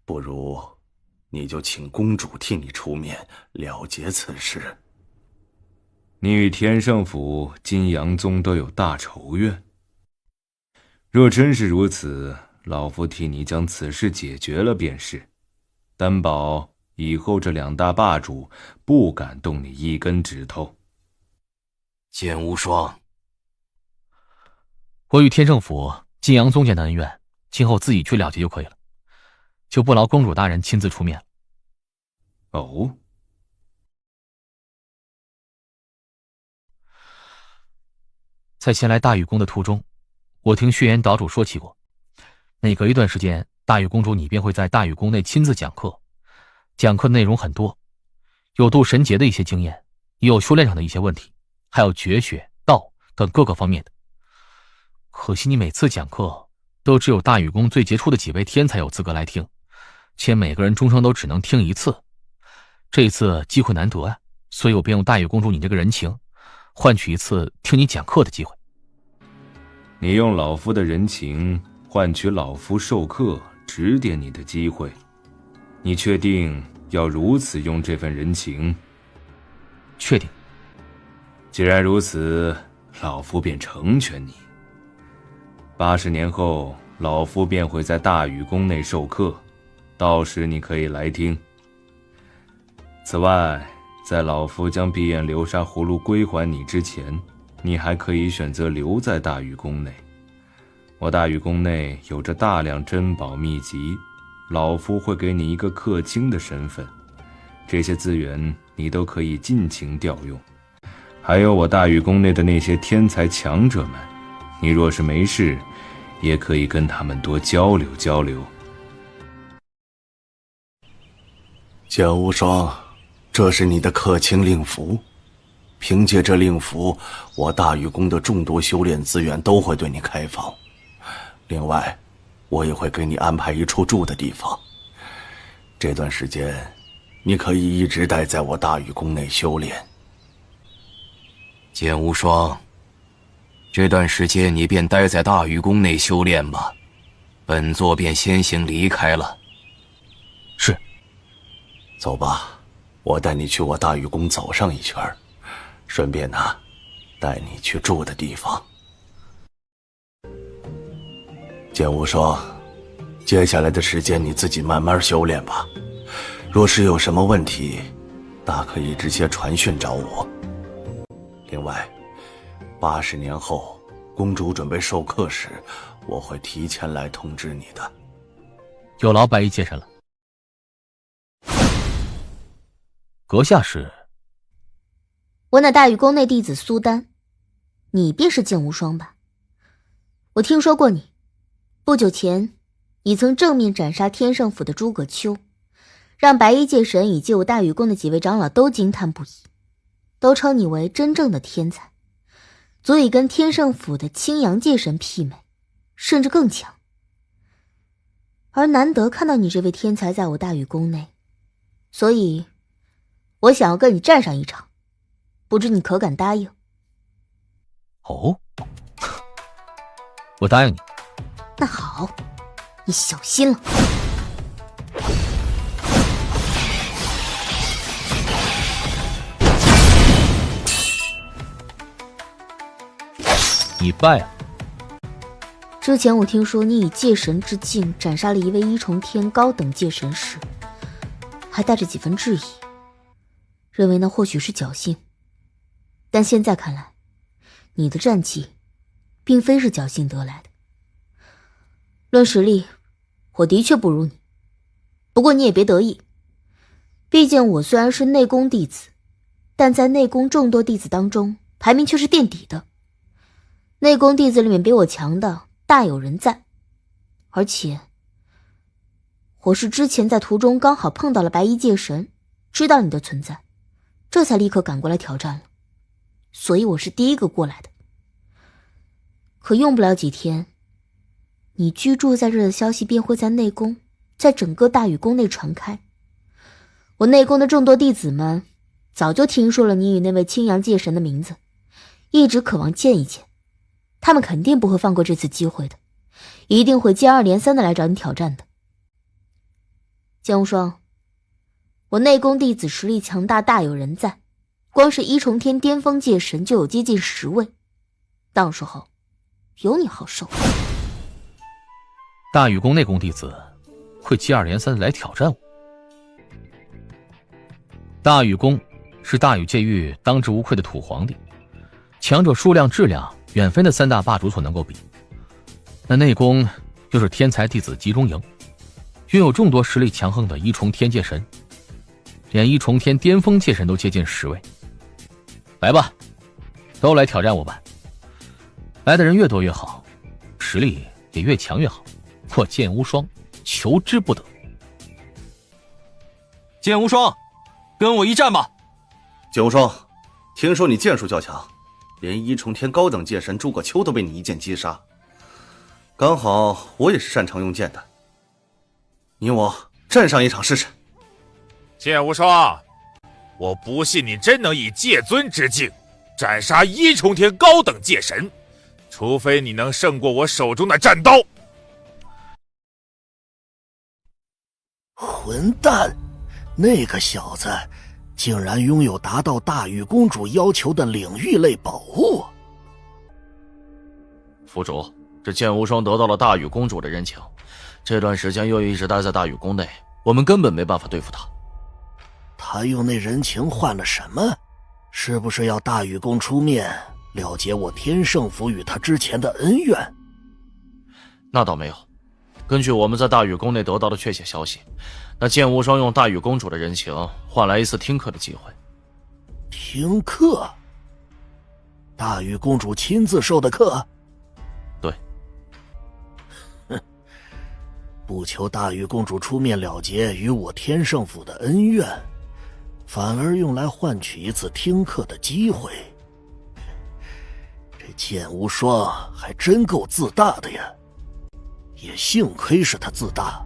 不如你就请公主替你出面了结此事。你与天圣府、金阳宗都有大仇怨，若真是如此，老夫替你将此事解决了便是，担保以后这2大霸主不敢动你一根指头。剑无双，我与天圣府、金阳宗间的恩怨，今后自己去了结就可以了，就不劳公主大人亲自出面了。哦。在前来大禹宫的途中，我听血岩岛主说起过，每隔一段时间，大禹公主你便会在大禹宫内亲自讲课，讲课的内容很多，有渡神劫的一些经验，也有修炼上的一些问题，还有绝学、道等各个方面的。可惜你每次讲课都只有大禹宫最杰出的几位天才有资格来听，且每个人终生都只能听1次。这一次机会难得啊，所以我便用大禹公主你这个人情，换取一次听你讲课的机会。你用老夫的人情换取老夫授课指点你的机会，你确定要如此用这份人情？确定。既然如此，老夫便成全你。80年后，老夫便会在大禹宫内授课，到时你可以来听。此外，在老夫将碧焰流沙葫芦归还你之前，你还可以选择留在大禹宫内。我大禹宫内有着大量珍宝秘籍，老夫会给你一个客卿的身份，这些资源你都可以尽情调用。还有我大禹宫内的那些天才强者们，你若是没事，也可以跟他们多交流交流。剑无双，这是你的客卿令符，凭借这令符，我大禹宫的众多修炼资源都会对你开放。另外，我也会给你安排一处住的地方。这段时间，你可以一直待在我大禹宫内修炼。剑无双，这段时间你便待在大禹宫内修炼吧，本座便先行离开了。是。走吧，我带你去我大禹宫走上一圈，顺便呢，带你去住的地方。剑无双，接下来的时间你自己慢慢修炼吧。若是有什么问题，大可以直接传讯找我。另外，80年后公主准备授课时，我会提前来通知你的。有劳白衣界神了。阁下是？我乃大禹宫内弟子苏丹，你便是剑无双吧？我听说过你，不久前你曾正面斩杀天圣府的诸葛丘，让白衣界神以及我大禹宫的几位长老都惊叹不已，都称你为真正的天才，足以跟天圣府的青阳界神媲美，甚至更强。而难得看到你这位天才在我大禹宫内，所以我想要跟你战上一场，不知你可敢答应？哦，我答应你。那好，你小心了。你败了。之前我听说你以界神之境斩杀了一位一重天高等界神时，还带着几分质疑，认为那或许是侥幸。但现在看来，你的战绩并非是侥幸得来的。论实力，我的确不如你，不过你也别得意，毕竟我虽然是内宫弟子，但在内宫众多弟子当中排名却是垫底的。内宫弟子里面比我强的大有人在，而且我是之前在途中刚好碰到了白衣界神，知道你的存在，这才立刻赶过来挑战了，所以我是第一个过来的。可用不了几天，你居住在这的消息便会在内宫，在整个大禹宫内传开。我内宫的众多弟子们早就听说了你与那位青阳界神的名字，一直渴望见一见。他们肯定不会放过这次机会的，一定会接二连三的来找你挑战的。剑无双，我内宫弟子实力强大，大有人在，光是一重天巅峰界神就有接近10位，到时候有你好受。大禹宫内宫弟子会接二连三的来挑战我。大禹宫是大禹界域当之无愧的土皇帝，强者数量质量远非那三大霸主所能够比。那内宫又是天才弟子集中营，拥有众多实力强横的一重天界神，连一重天巅峰界神都接近10位。来吧，都来挑战我吧！来的人越多越好，实力也越强越好。我剑无双，求之不得。剑无双，跟我一战吧！剑无双，听说你剑术较强，连一重天高等界神诸葛丘都被你一剑击杀。刚好我也是擅长用剑的，你我战上一场试试。剑无双，我不信你真能以界尊之境斩杀一重天高等界神，除非你能胜过我手中的战刀。混蛋，那个小子竟然拥有达到大禹公主要求的领域类宝物。府主，这剑无双得到了大禹公主的人情，这段时间又一直待在大禹宫内，我们根本没办法对付他。他用那人情换了什么？是不是要大禹宫出面了结我天圣府与他之前的恩怨？那倒没有，根据我们在大禹宫内得到的确切消息，那剑无双用大禹公主的人情换来一次听课的机会。听课？大禹公主亲自授的课？对。哼，不求大禹公主出面了结与我天圣府的恩怨，反而用来换取一次听课的机会。这剑无双还真够自大的呀！也幸亏是他自大，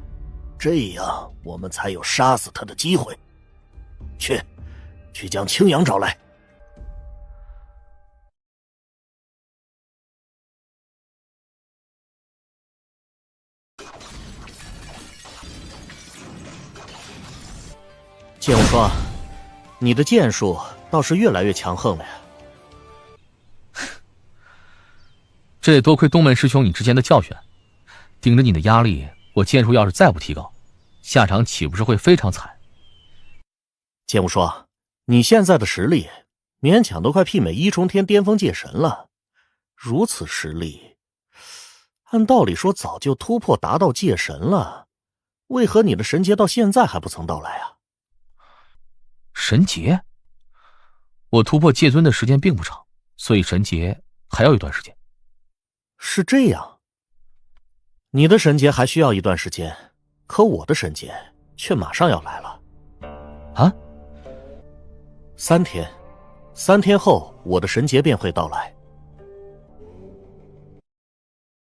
这样我们才有杀死他的机会。去将青阳找来。剑无双，你的剑术倒是越来越强横了呀。这得多亏东门师兄你之前的教训，顶着你的压力，我剑术要是再不提高，下场岂不是会非常惨？剑无双，你现在的实力勉强都快媲美一重天巅峰界神了，如此实力，按道理说早就突破达到界神了，为何你的神劫到现在还不曾到来啊？神劫？我突破界尊的时间并不长，所以神劫还要一段时间。是这样，你的神劫还需要一段时间，可我的神劫却马上要来了。啊？3天后我的神劫便会到来，